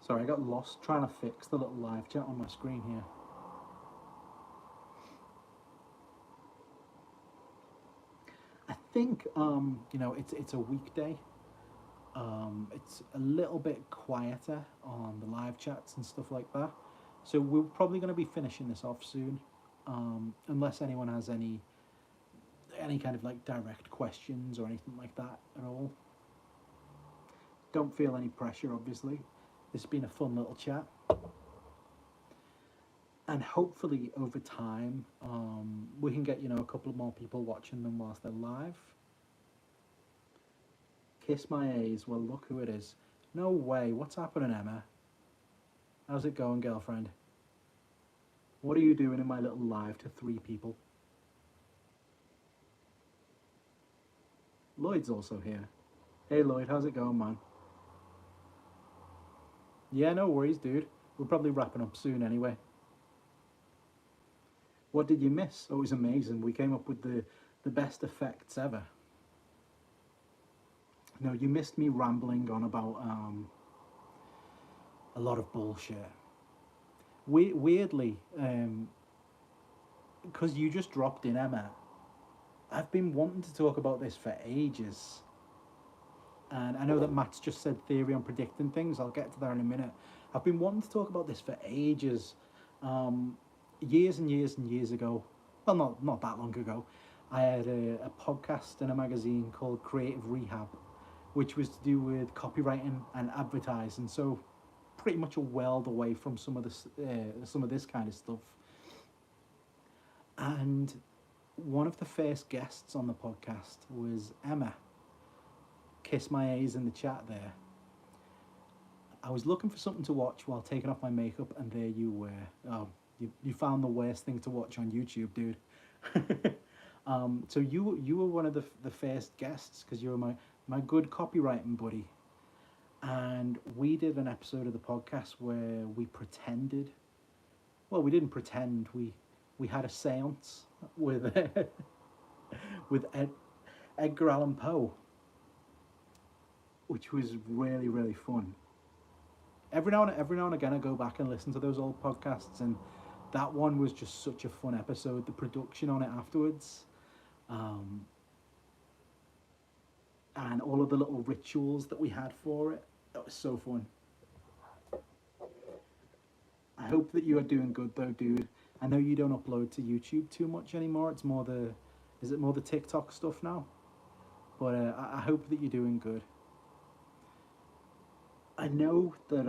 Speaker 1: Sorry, I got lost trying to fix the little live chat on my screen here. I think you know, it's a weekday. It's a little bit quieter on the live chats and stuff like that. So we're probably going to be finishing this off soon, unless anyone has any kind of like direct questions or anything like that at all. Don't feel any pressure, obviously. This has been a fun little chat, and hopefully over time, we can get a couple of more people watching them whilst they're live. Kiss my A's. Well, look who it is. No way. What's happening, Emma? How's it going, girlfriend? What are you doing in my little live to 3 people? Lloyd's also here. Hey, Lloyd. How's it going, man? Yeah, no worries, dude. We're probably wrapping up soon anyway. What did you miss? Oh, it was amazing. We came up with the best effects ever. No, you missed me rambling on about a lot of bullshit. Weirdly, because you just dropped in, Emma, I've been wanting to talk about this for ages. And I know that Matt's just said theory on predicting things. I'll get to that in a minute. I've been wanting to talk about this for ages. Years and years and years ago, well, not that long ago, I had a podcast and a magazine called Creative Rehab, which was to do with copywriting and advertising. So pretty much a world away from some of this kind of stuff. And one of the first guests on the podcast was Emma. Kiss my A's in the chat there. I was looking for something to watch while taking off my makeup, and there you were. Oh, you found the worst thing to watch on YouTube, dude. So you were one of the first guests, because you were my good copywriting buddy. And we did an episode of the podcast where we pretended. Well, we didn't pretend. We had a séance with with Edgar Allan Poe, which was really, really fun. Every now and again, I go back and listen to those old podcasts, and that one was just such a fun episode. The production on it afterwards, and all of the little rituals that we had for it, that was so fun. I hope that you are doing good though, dude. I know you don't upload to YouTube too much anymore. It's more is it more the TikTok stuff now? But I hope that you're doing good. I know that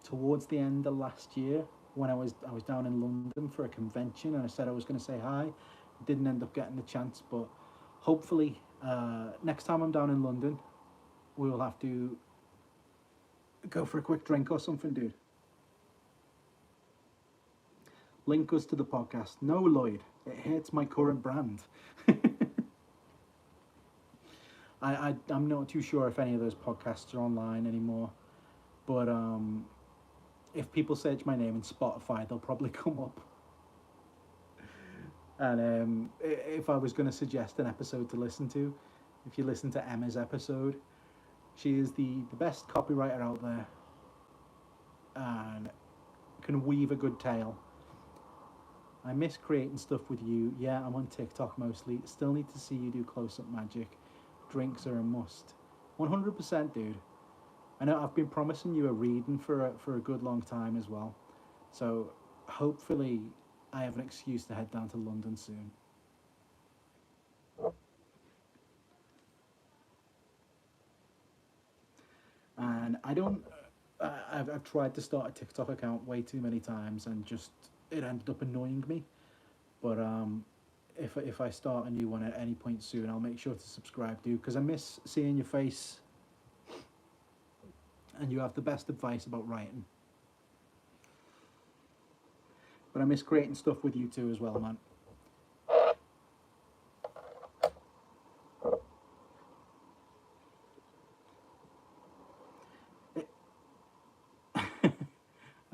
Speaker 1: towards the end of last year, when I was down in London for a convention, and I said I was going to say hi, didn't end up getting the chance. But hopefully, next time I'm down in London, we'll have to go for a quick drink or something, dude. Link us to the podcast. No, Lloyd, it hurts my current brand. I'm not too sure if any of those podcasts are online anymore, but if people search my name in Spotify, they'll probably come up. And if I was going to suggest an episode to listen to, if you listen to Emma's episode, she is the best copywriter out there and can weave a good tale. I miss creating stuff with you. Yeah, I'm on TikTok mostly. Still need to see you do close-up magic. Drinks are a must. 100%, dude. I know I've been promising you a reading for a good long time as well. So hopefully I have an excuse to head down to London soon. And I've tried to start a TikTok account way too many times, and just it ended up annoying me. But if I start a new one at any point soon, I'll make sure to subscribe, dude, because I miss seeing your face, and you have the best advice about writing. But I miss creating stuff with you too as well, man.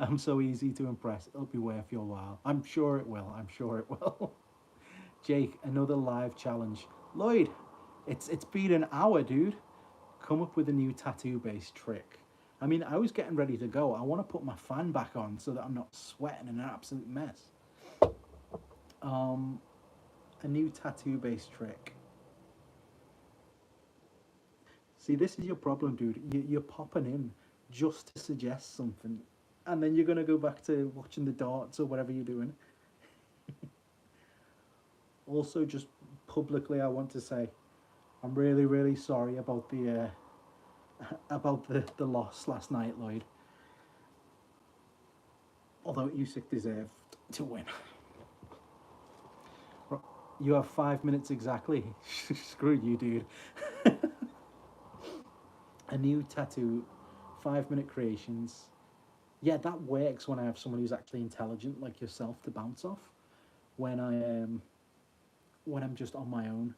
Speaker 1: I'm so easy to impress. It'll be worth your while. I'm sure it will. I'm sure it will. Jake, another live challenge. Lloyd, it's been an hour, dude. Come up with a new tattoo-based trick. I mean, I was getting ready to go. I want to put my fan back on so that I'm not sweating in an absolute mess. A new tattoo-based trick. See, this is your problem, dude. You're popping in just to suggest something, and then you're gonna go back to watching the darts or whatever you're doing. Also, just publicly, I want to say I'm really, really sorry about the about the loss last night, Lloyd. Although Usyk deserved to win. You have 5 minutes exactly. Screw you, dude. A new tattoo, 5 minute creations. Yeah, that works when I have someone who's actually intelligent like yourself to bounce off. When when I'm just on my own,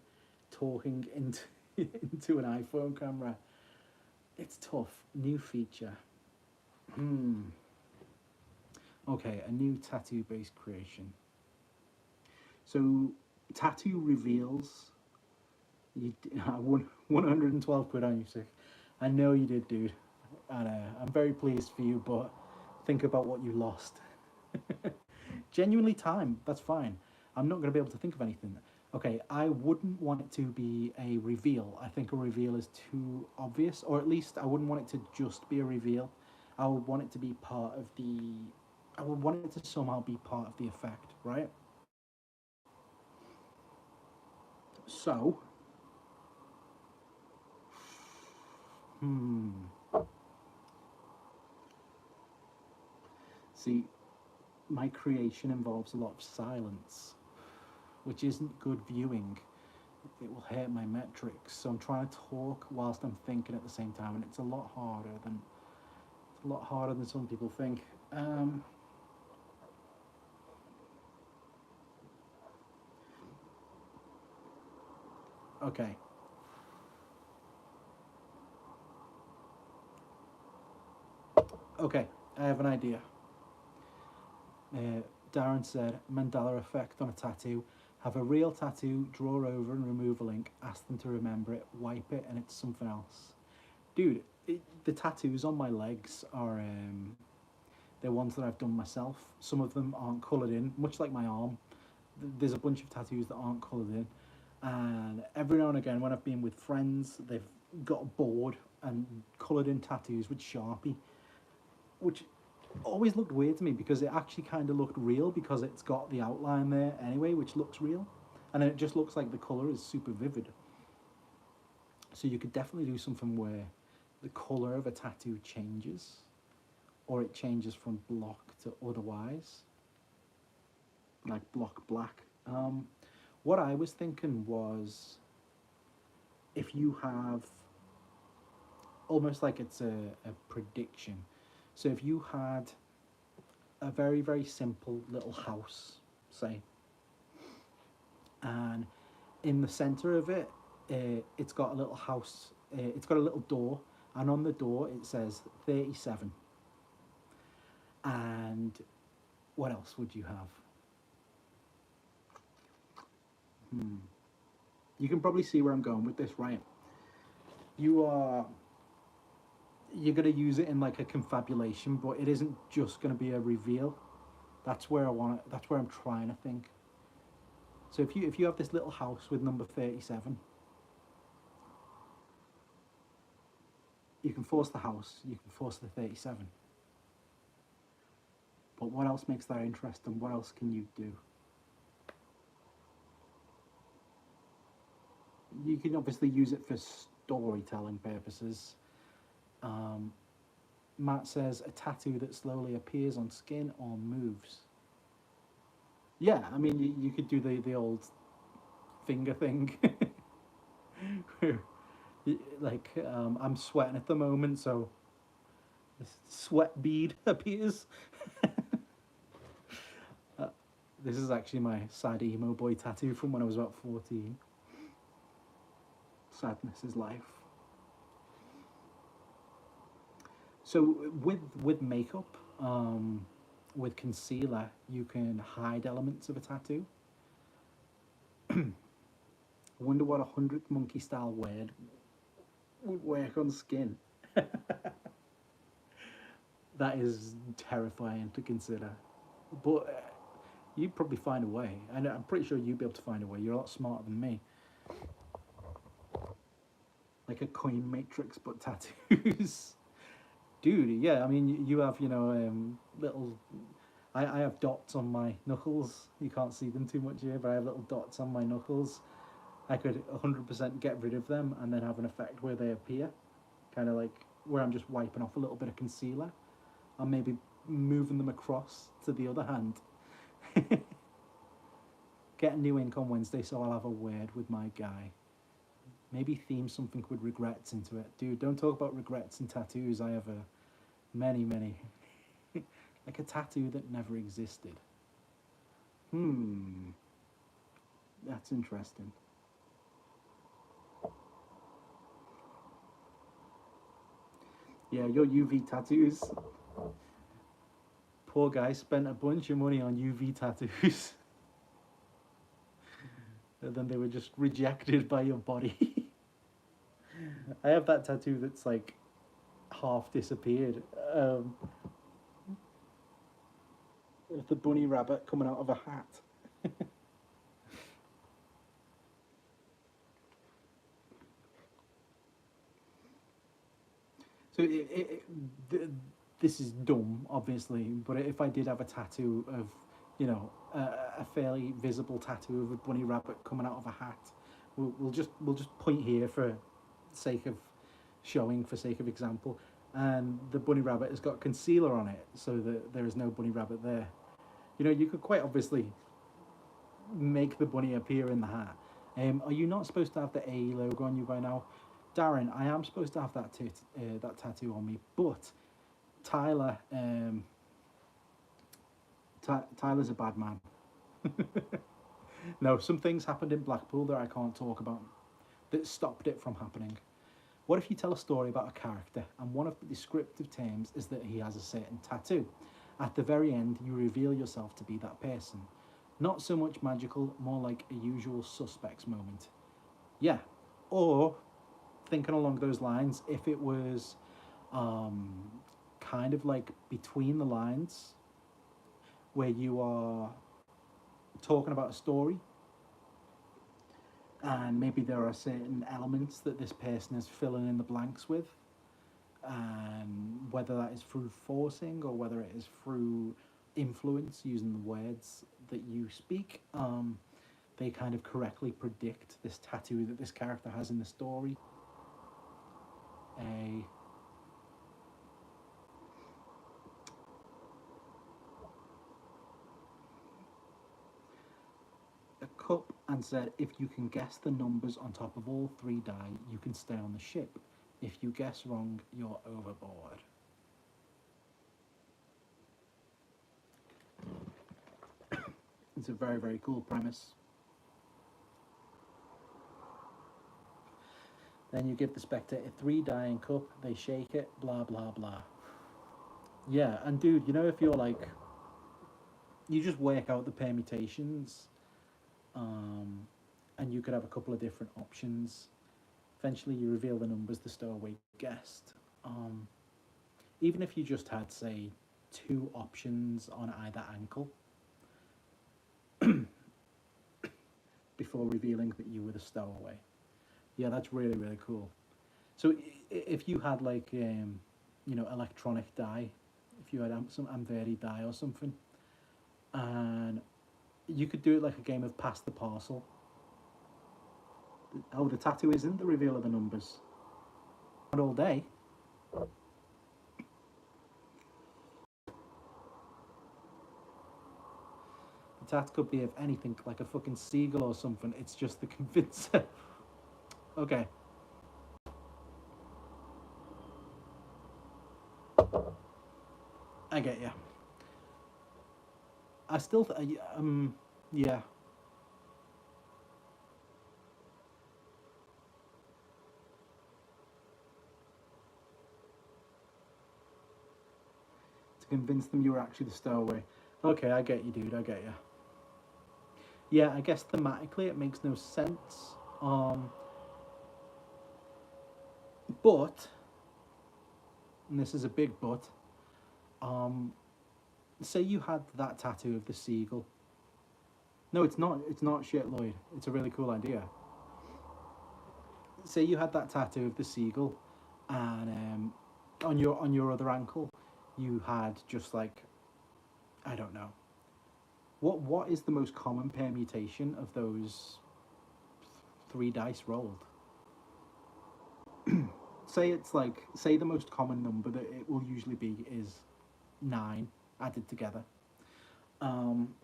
Speaker 1: talking into into an iPhone camera, it's tough. New feature. Hmm. Okay, a new tattoo based creation. So, tattoo reveals. I won 112 quid on you, sick. I know you did, dude. And I'm very pleased for you, but think about what you lost. Genuinely, time. That's fine. I'm not going to be able to think of anything. Okay, I wouldn't want it to be a reveal. I think a reveal is too obvious, or at least I wouldn't want it to just be a reveal. I would want it to be part of the. I would want it to somehow be part of the effect, right? So, hmm. See, my creation involves a lot of silence, which isn't good viewing. It will hurt my metrics. So I'm trying to talk whilst I'm thinking at the same time, and it's a lot harder than some people think. Okay, okay, I have an idea. Darren said Mandela effect on a tattoo. Have a real tattoo, draw over and remove a link, ask them to remember it, wipe it, and it's something else. Dude, the tattoos on my legs are they're ones that I've done myself. Some of them aren't coloured in, much like my arm. There's a bunch of tattoos that aren't coloured in, and every now and again, when I've been with friends, they've got bored and coloured in tattoos with Sharpie, which always looked weird to me because it actually kind of looked real because it's got the outline there anyway, which looks real, and then it just looks like the colour is super vivid. So you could definitely do something where the colour of a tattoo changes, or it changes from block to otherwise, like block black. What I was thinking was if you have almost like it's a prediction. So if you had a very, very simple little house, say, and in the center of it, it's got a little house, it's got a little door, and on the door it says 37. And what else would you have? Hmm. You can probably see where I'm going with this, right? You are you're gonna use it in like a confabulation, but it isn't just gonna be a reveal. That's where I want it. That's where I'm trying to think. So if you have this little house with number 37, you can force the house. You can force the 37. But what else makes that interesting? What else can you do? You can obviously use it for storytelling purposes. Um, Matt says a tattoo that slowly appears on skin or moves. Yeah, I mean you could do the old finger thing. Like I'm sweating at the moment, so this sweat bead appears. uh, this is actually my sad emo boy tattoo from when I was about 14. Sadness is life. So with makeup, with concealer, you can hide elements of a tattoo. I wonder what a hundredth monkey style word would work on skin. That is terrifying to consider. But you'd probably find a way. And I'm pretty sure you'd be able to find a way. You're a lot smarter than me. like a coin matrix but tattoos. Dude, yeah, I mean, you have, little. I have dots on my knuckles. You can't see them too much here, but I have little dots on my knuckles. I could 100% get rid of them and then have an effect where they appear, kind of like where I'm just wiping off a little bit of concealer and maybe moving them across to the other hand. Get a new ink on Wednesday, so I'll have a word with my guy. Maybe theme something with regrets into it. Dude, don't talk about regrets and tattoos. I have many, many. Like a tattoo that never existed. Hmm, that's interesting. Yeah, your UV tattoos. Poor guy spent a bunch of money on UV tattoos. And then they were just rejected by your body. I have that tattoo that's like half disappeared. The bunny rabbit coming out of a hat. So this is dumb, obviously, but if I did have a tattoo of, a fairly visible tattoo of a bunny rabbit coming out of a hat, we'll just point here for sake of showing, for sake of example, and the bunny rabbit has got concealer on it, so that there is no bunny rabbit there. You could quite obviously make the bunny appear in the hat. Are you not supposed to have the A logo on you by now? Darren, I am supposed to have that tattoo on me, but Tyler, Tyler's a bad man. No, some things happened in Blackpool that I can't talk about that stopped it from happening. What if you tell a story about a character and one of the descriptive terms is that he has a certain tattoo? At the very end, you reveal yourself to be that person. Not so much magical, more like a usual suspects moment. Yeah. Or, thinking along those lines, if it was kind of like between the lines, where you are talking about a story and maybe there are certain elements that this person is filling in the blanks with, and whether that is through forcing or whether it is through influence using the words that you speak, they kind of correctly predict this tattoo that this character has in the story. A cup and said, if you can guess the numbers on top of all three die, you can stay on the ship. If you guess wrong, you're overboard. It's a very, very cool premise. Then you give the spectator three dying cup, they shake it, blah, blah, blah. Yeah, and dude, if you're like, you just work out the permutations, um, and you could have a couple of different options. Eventually, you reveal the numbers the stowaway guessed. Um, Even if you just had, say, two options on either ankle before revealing that you were the stowaway. Yeah, that's really, really cool. So if you had like, electronic dye, if you had some Amveri dye or something, and you could do it like a game of pass the parcel. Oh, the tattoo isn't the reveal of the numbers. Not all day. The tattoo could be of anything, like a fucking seagull or something. It's just the convincer. Okay. I get you. I still, yeah. To convince them you were actually the stowaway. Okay, I get you, dude. I get you. Yeah, I guess thematically it makes no sense. But, and this is a big but, um, say you had that tattoo of the seagull. No, it's not. It's not shit, Lloyd. It's a really cool idea. say you had that tattoo of the seagull, and on your other ankle, you had just like, I don't know, what is the most common permutation of those three dice rolled? Say it's like, say the most common number that it will usually be is nine added together. Um,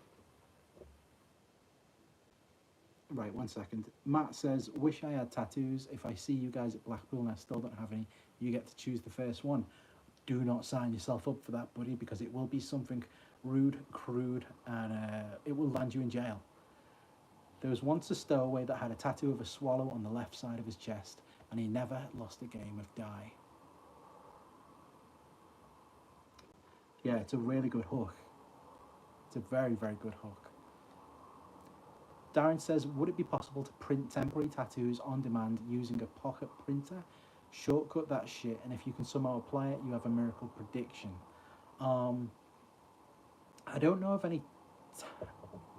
Speaker 1: right, one second. Matt says, "Wish I had tattoos. If I see you guys at Blackpool and I still don't have any, you get to choose the first one." Do not sign yourself up for that, buddy, because it will be something rude, crude, and it will land you in jail. There was once a stowaway that had a tattoo of a swallow on the left side of his chest, and he never lost a game of die. Yeah, it's a really good hook. It's a very, very good hook. Darren says, would it be possible to print temporary tattoos on demand using a pocket printer? Shortcut that shit, and if you can somehow apply it, you have a miracle prediction. Um, I don't know of any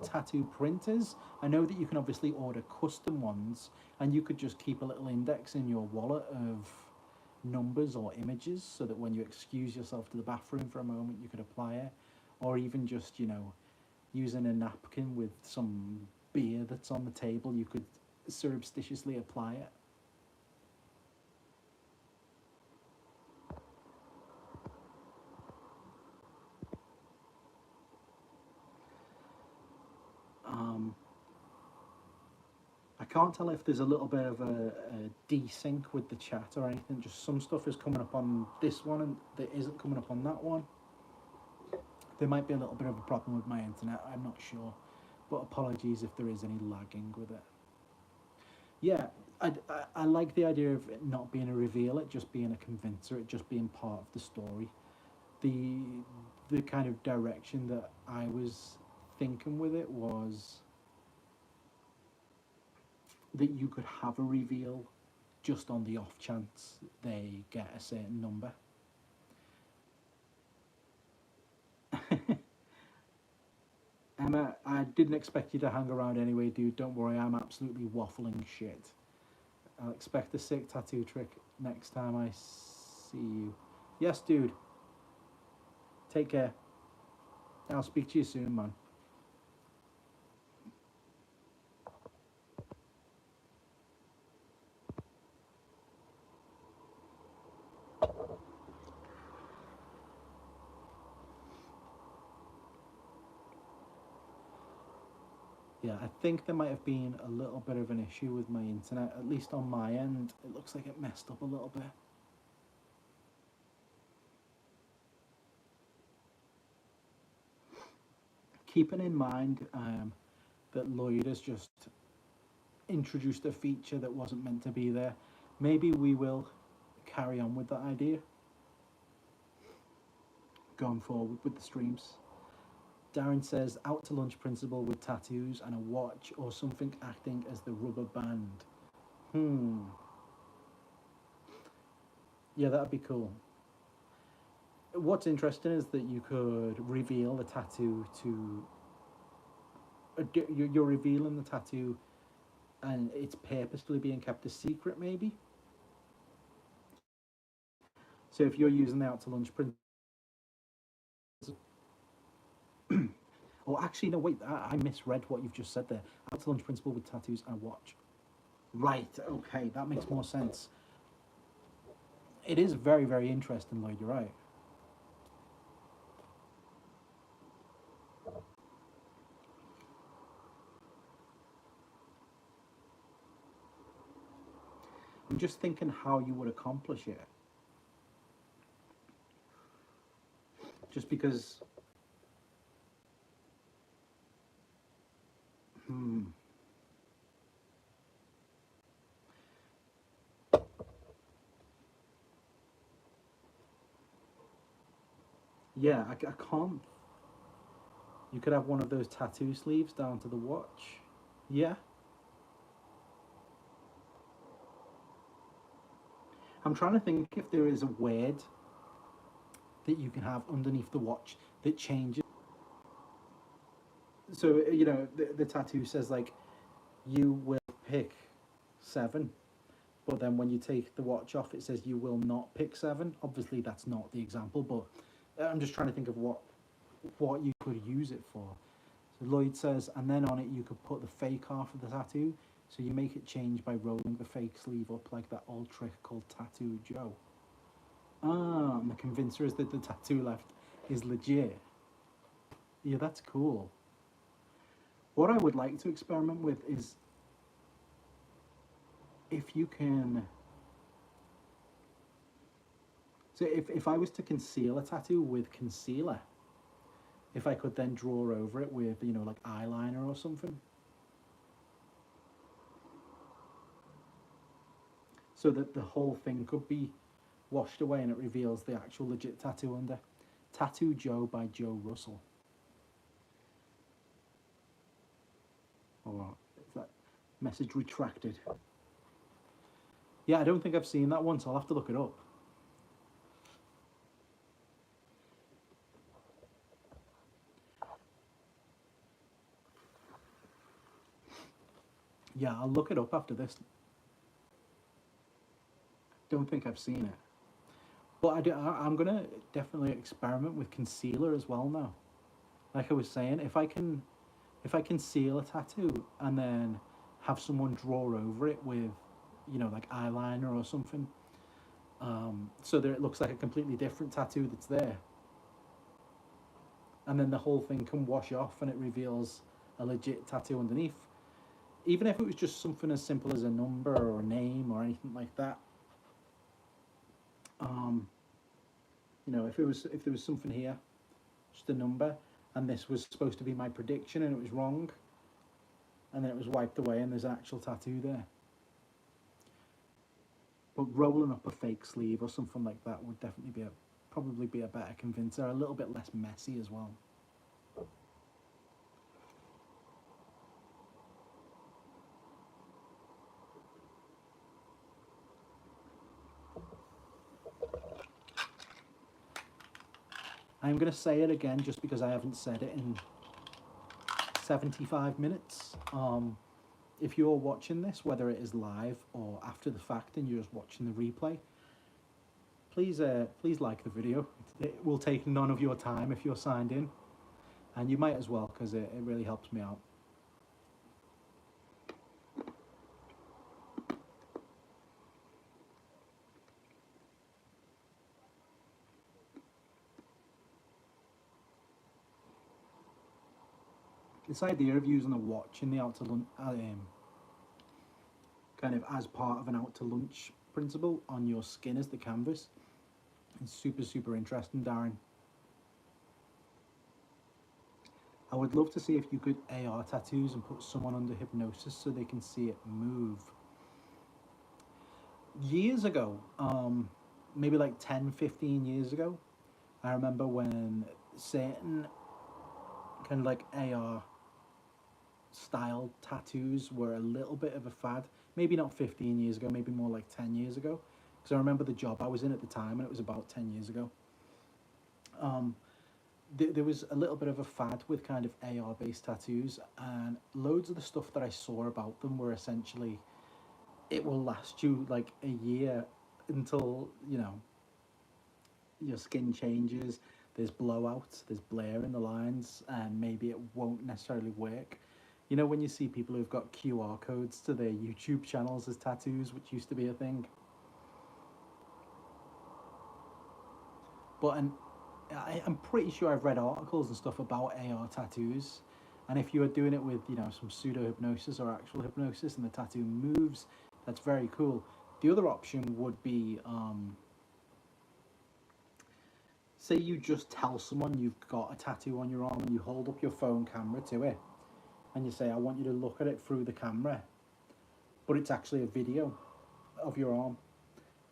Speaker 1: tattoo printers. I know that you can obviously order custom ones, and you could just keep a little index in your wallet of numbers or images so that when you excuse yourself to the bathroom for a moment, you could apply it, or even just, you know, using a napkin with some beer that's on the table, you could surreptitiously apply it. Um, I can't tell if there's a little bit of a desync with the chat or anything. Just some stuff is coming up on this one and that isn't coming up on that one. There might be a little bit of a problem with my internet. I'm not sure, but apologies if there is any lagging with it. Yeah, I like the idea of it not being a reveal, it just being a convincer, it just being part of the story. The the kind of direction that I was thinking with it was that you could have a reveal just on the off chance they get a certain number. Emma, I didn't expect you to hang around anyway, dude. Don't worry, I'm absolutely waffling shit. I'll expect a sick tattoo trick next time I see you. Yes, dude. Take care. I'll speak to you soon, man. Yeah, I think there might have been a little bit of an issue with my internet, at least on my end. It looks like it messed up a little bit. Keeping in mind that Lloyd has just introduced a feature that wasn't meant to be there, maybe we will carry on with that idea going forward with the streams. Darren says, out to lunch principal with tattoos and a watch or something acting as the rubber band. Hmm. Yeah, that'd be cool. What's interesting is that you could reveal the tattoo to. You're revealing the tattoo and it's purposefully being kept a secret, maybe? So if you're using the out to lunch principal. Oh, actually, no, wait, I misread what you've just said there. Out to lunch principal with tattoos and a watch. Right, okay, that makes more sense. It is very, very interesting, Lloyd, you're right. I'm just thinking how you would accomplish it. Just because, hmm, yeah, I can't. You could have one of those tattoo sleeves down to the watch. Yeah. I'm trying to think if there is a word that you can have underneath the watch that changes. So, you know, the tattoo says, like, you will pick seven, but then when you take the watch off, it says you will not pick 7. Obviously, that's not the example, but I'm just trying to think of what you could use it for. So Lloyd says, and then on it you could put the fake half of the tattoo, so you make it change by rolling the fake sleeve up like that old trick called Tattoo Joe. Ah, and the convincer is that the tattoo left is legit. Yeah, that's cool. What I would like to experiment with is if you can... So if I was to conceal a tattoo with concealer, if I could then draw over it with, you know, like eyeliner or something, so that the whole thing could be washed away and it reveals the actual legit tattoo under. Tattoo Joe by Joe Russell. Or is that message retracted? Yeah, I don't think I've seen that one, so I'll have to look it up. Yeah, I'll look it up after this. Don't think I've seen it. But I'm going to definitely experiment with concealer as well now. Like I was saying, if I conceal a tattoo and then have someone draw over it with, you know, like eyeliner or something, so that it looks like a completely different tattoo that's there. And then the whole thing can wash off and it reveals a legit tattoo underneath. Even if it was just something as simple as a number or a name or anything like that. You know, if there was something here, just a number, and this was supposed to be my prediction and it was wrong, and then it was wiped away and there's an actual tattoo there. But rolling up a fake sleeve or something like that would definitely probably be a better convincer, a little bit less messy as well. I'm going to say it again just because I haven't said it in 75 minutes. If you're watching this, whether it is live or after the fact and you're just watching the replay, please like the video. It will take none of your time if you're signed in, and you might as well, because it really helps me out. This idea of using a watch in the out to lunch, kind of as part of an out to lunch principle on your skin as the canvas, is super interesting, Darren. I would love to see if you could AR tattoos and put someone under hypnosis so they can see it move. Years ago, maybe like 10-15 years ago, I remember when certain kind of like AR style tattoos were a little bit of a fad. Maybe not 15 years ago, maybe more like 10 years ago, because I remember the job I was in at the time and it was about 10 years ago. There was a little bit of a fad with kind of AR based tattoos, and loads of the stuff that I saw about them were essentially, it will last you like a year until, you know, your skin changes, there's blowouts, there's blur in the lines, and maybe it won't necessarily work. You know, when you see people who've got QR codes to their YouTube channels as tattoos, which used to be a thing. But I'm pretty sure I've read articles and stuff about AR tattoos, and if you are doing it with, you know, some pseudo hypnosis or actual hypnosis and the tattoo moves, that's very cool. The other option would be, say you just tell someone you've got a tattoo on your arm and you hold up your phone camera to it and you say, I want you to look at it through the camera, but it's actually a video of your arm.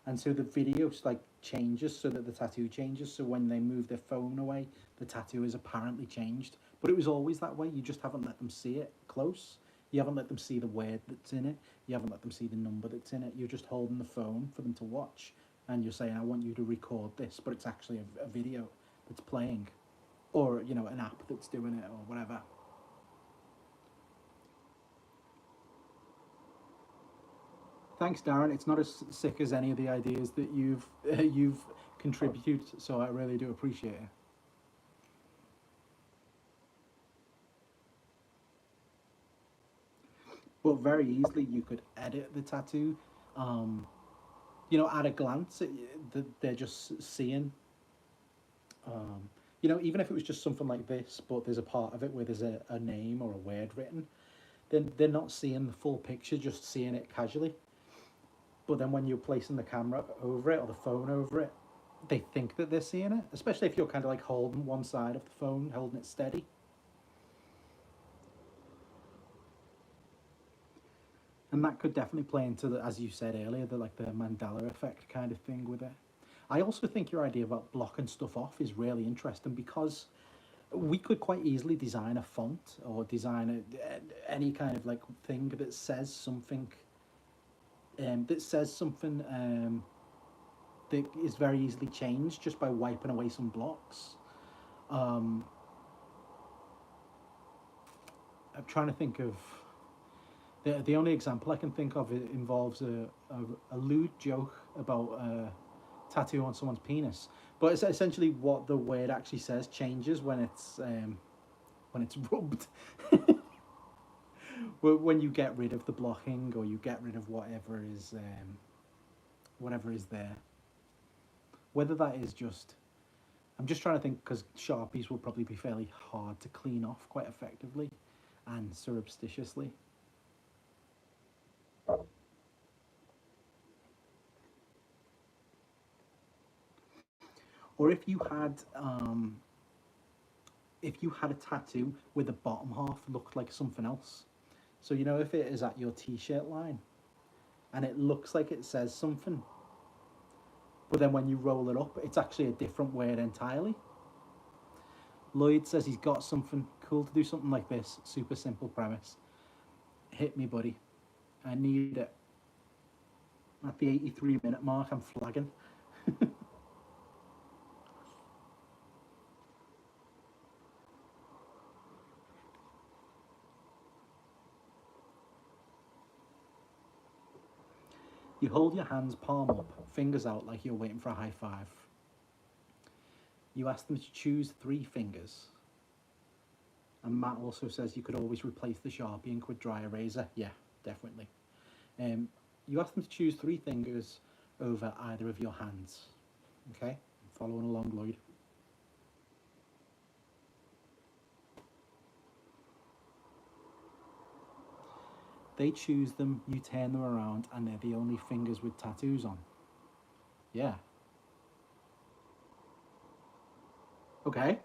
Speaker 1: And so the video like changes so that the tattoo changes. So when they move their phone away, the tattoo is apparently changed. But it was always that way. You just haven't let them see it close. You haven't let them see the word that's in it. You haven't let them see the number that's in it. You're just holding the phone for them to watch. And you're saying, I want you to record this, but it's actually a video that's playing. Or, you know, an app that's doing it or whatever. Thanks, Darren. It's not as sick as any of the ideas that you've contributed, so I really do appreciate it. But very easily, you could edit the tattoo. Um, at a glance, they're just seeing. Even if it was just something like this, but there's a part of it where there's a name or a word written, then they're not seeing the full picture, just seeing it casually. But then when you're placing the camera over it or the phone over it, they think that they're seeing it, especially if you're kind of like holding one side of the phone, holding it steady. And that could definitely play into the, as you said earlier, the like the Mandela effect kind of thing with it. I also think your idea about blocking stuff off is really interesting because we could quite easily design a font or design any kind of like thing that says something that is very easily changed just by wiping away some blocks. Um, I'm trying to think of the only example I can think of. It involves a lewd joke about a tattoo on someone's penis, but it's essentially what the word actually says changes when it's rubbed. When you get rid of the blocking or you get rid of whatever is there. Whether that is just, I'm just trying to think because Sharpies will probably be fairly hard to clean off quite effectively and surreptitiously. Or if you had a tattoo where the bottom half looked like something else. So if it is at your t-shirt line and it looks like it says something, but then when you roll it up, it's actually a different word entirely. Lloyd says he's got something cool to do something like this. Super simple premise. Hit me, buddy. I need it. At the 83-minute mark, I'm flagging. You hold your hands palm up, fingers out like you're waiting for a high five. You ask them to choose 3 fingers. And Matt also says you could always replace the Sharpie ink with dry eraser. Yeah, definitely. Um, you ask them to choose 3 fingers over either of your hands. Okay, I'm following along, Lloyd. They choose them, you turn them around, and they're the only fingers with tattoos on. Yeah. Okay.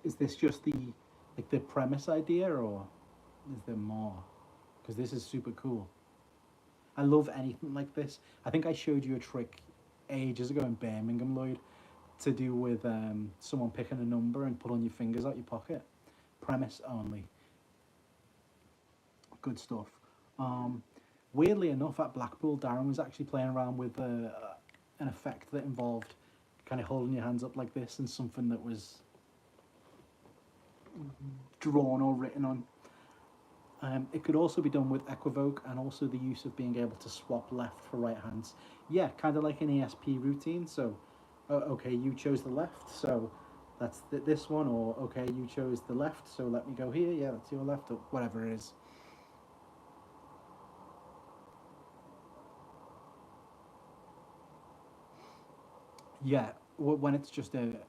Speaker 1: Is this just the premise idea, or is there more? Because this is super cool. I love anything like this. I think I showed you a trick ages ago in Birmingham, Lloyd, to do with someone picking a number and pulling your fingers out your pocket. Premise only. Good stuff. Um, Weirdly enough, at Blackpool, Darren was actually playing around with an effect that involved kind of holding your hands up like this and something that was drawn or written on. It could also be done with equivoke and also the use of being able to swap left for right hands. Yeah, kind of like an ESP routine. So, okay, you chose the left, so that's this one. Or, okay, you chose the left, so let me go here. Yeah, that's your left, or whatever it is. Yeah, when it's just that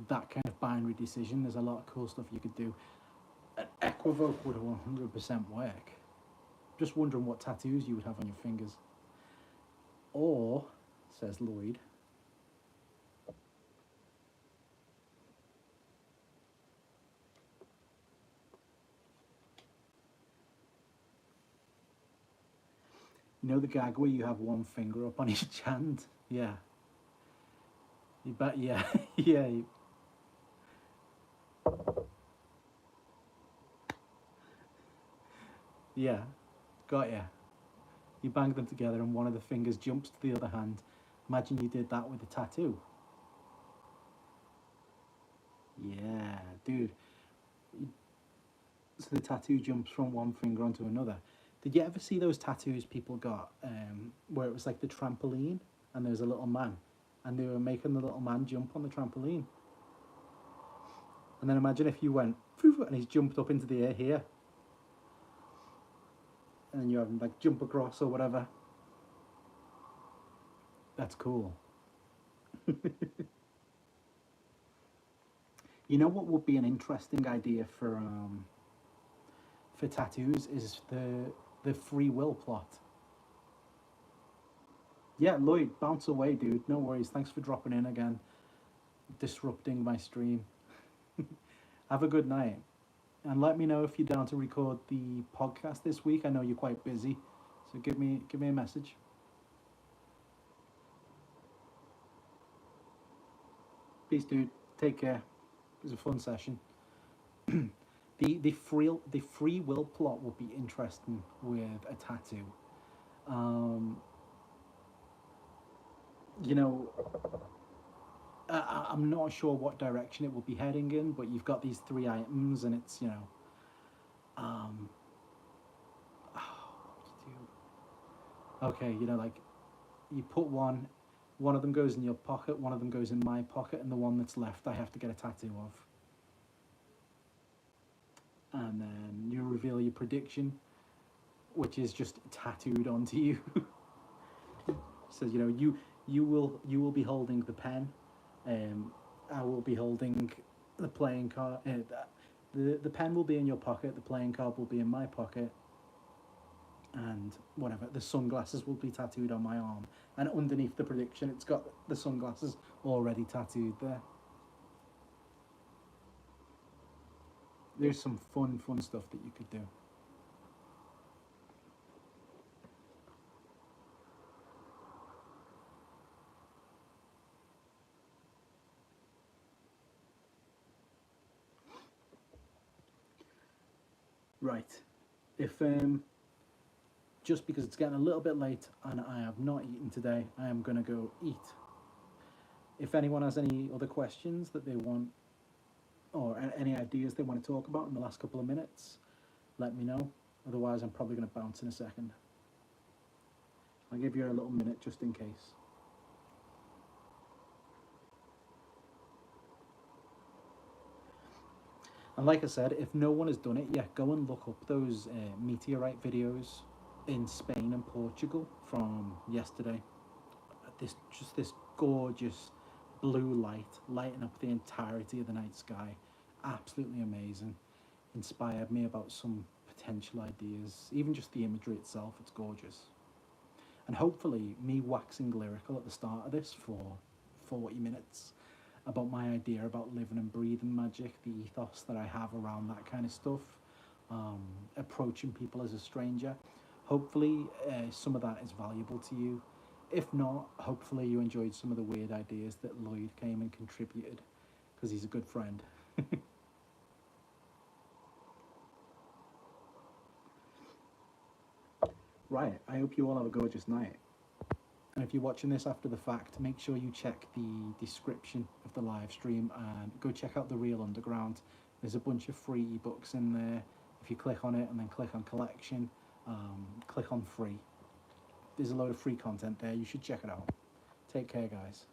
Speaker 1: kind of binary decision, there's a lot of cool stuff you could do. An equivoke would 100% work. Just wondering what tattoos you would have on your fingers. Or, says Lloyd, you know the gag where you have one finger up on each hand? Yeah. You bet, yeah. Yeah. Yeah. Got ya. You bang them together and one of the fingers jumps to the other hand. Imagine you did that with a tattoo. Yeah, dude. So the tattoo jumps from one finger onto another. Did you ever see those tattoos people got where it was like the trampoline and there was a little man and they were making the little man jump on the trampoline? And then imagine if you went and he's jumped up into the air here and then you have him like jump across or whatever. That's cool. You know what would be an interesting idea for tattoos is the free will plot. Yeah, Lloyd, bounce away, dude. No worries. Thanks for dropping in again, disrupting my stream. Have a good night, and let me know if you're down to record the podcast this week. I know you're quite busy, so give me a message. Peace, dude. Take care. It was a fun session. The free will plot would be interesting with a tattoo. Um, you know, I'm not sure what direction it will be heading in, but you've got these three items, and it's um, what do you do? Okay, like you put one of them goes in your pocket, one of them goes in my pocket, and the one that's left I have to get a tattoo of. And then you reveal your prediction, which is just tattooed onto you. So you will be holding the pen, I will be holding the playing card. The pen will be in your pocket, the playing card will be in my pocket, and whatever. The sunglasses will be tattooed on my arm, and underneath the prediction, it's got the sunglasses already tattooed there. There's some fun stuff that you could do. Right. If just because it's getting a little bit late and I have not eaten today, I am gonna go eat. If anyone has any other questions that they want or any ideas they want to talk about in the last couple of minutes, let me know. Otherwise, I'm probably going to bounce in a second. I'll give you a little minute just in case. And like I said, if no one has done it yet, go and look up those meteorite videos in Spain and Portugal from yesterday. This gorgeous blue light lighting up the entirety of the night sky. Absolutely amazing. Inspired me about some potential ideas. Even just the imagery itself, it's gorgeous. And hopefully, me waxing lyrical at the start of this for 40 minutes about my idea about living and breathing magic, the ethos that I have around that kind of stuff, approaching people as a stranger. Hopefully, some of that is valuable to you. If not, hopefully you enjoyed some of the weird ideas that Lloyd came and contributed, because he's a good friend. Right, I hope you all have a gorgeous night. And if you're watching this after the fact, make sure you check the description of the live stream and go check out The Real Underground. There's a bunch of free ebooks in there. If you click on it and then click on collection, click on free. There's a load of free content there. You should check it out. Take care, guys.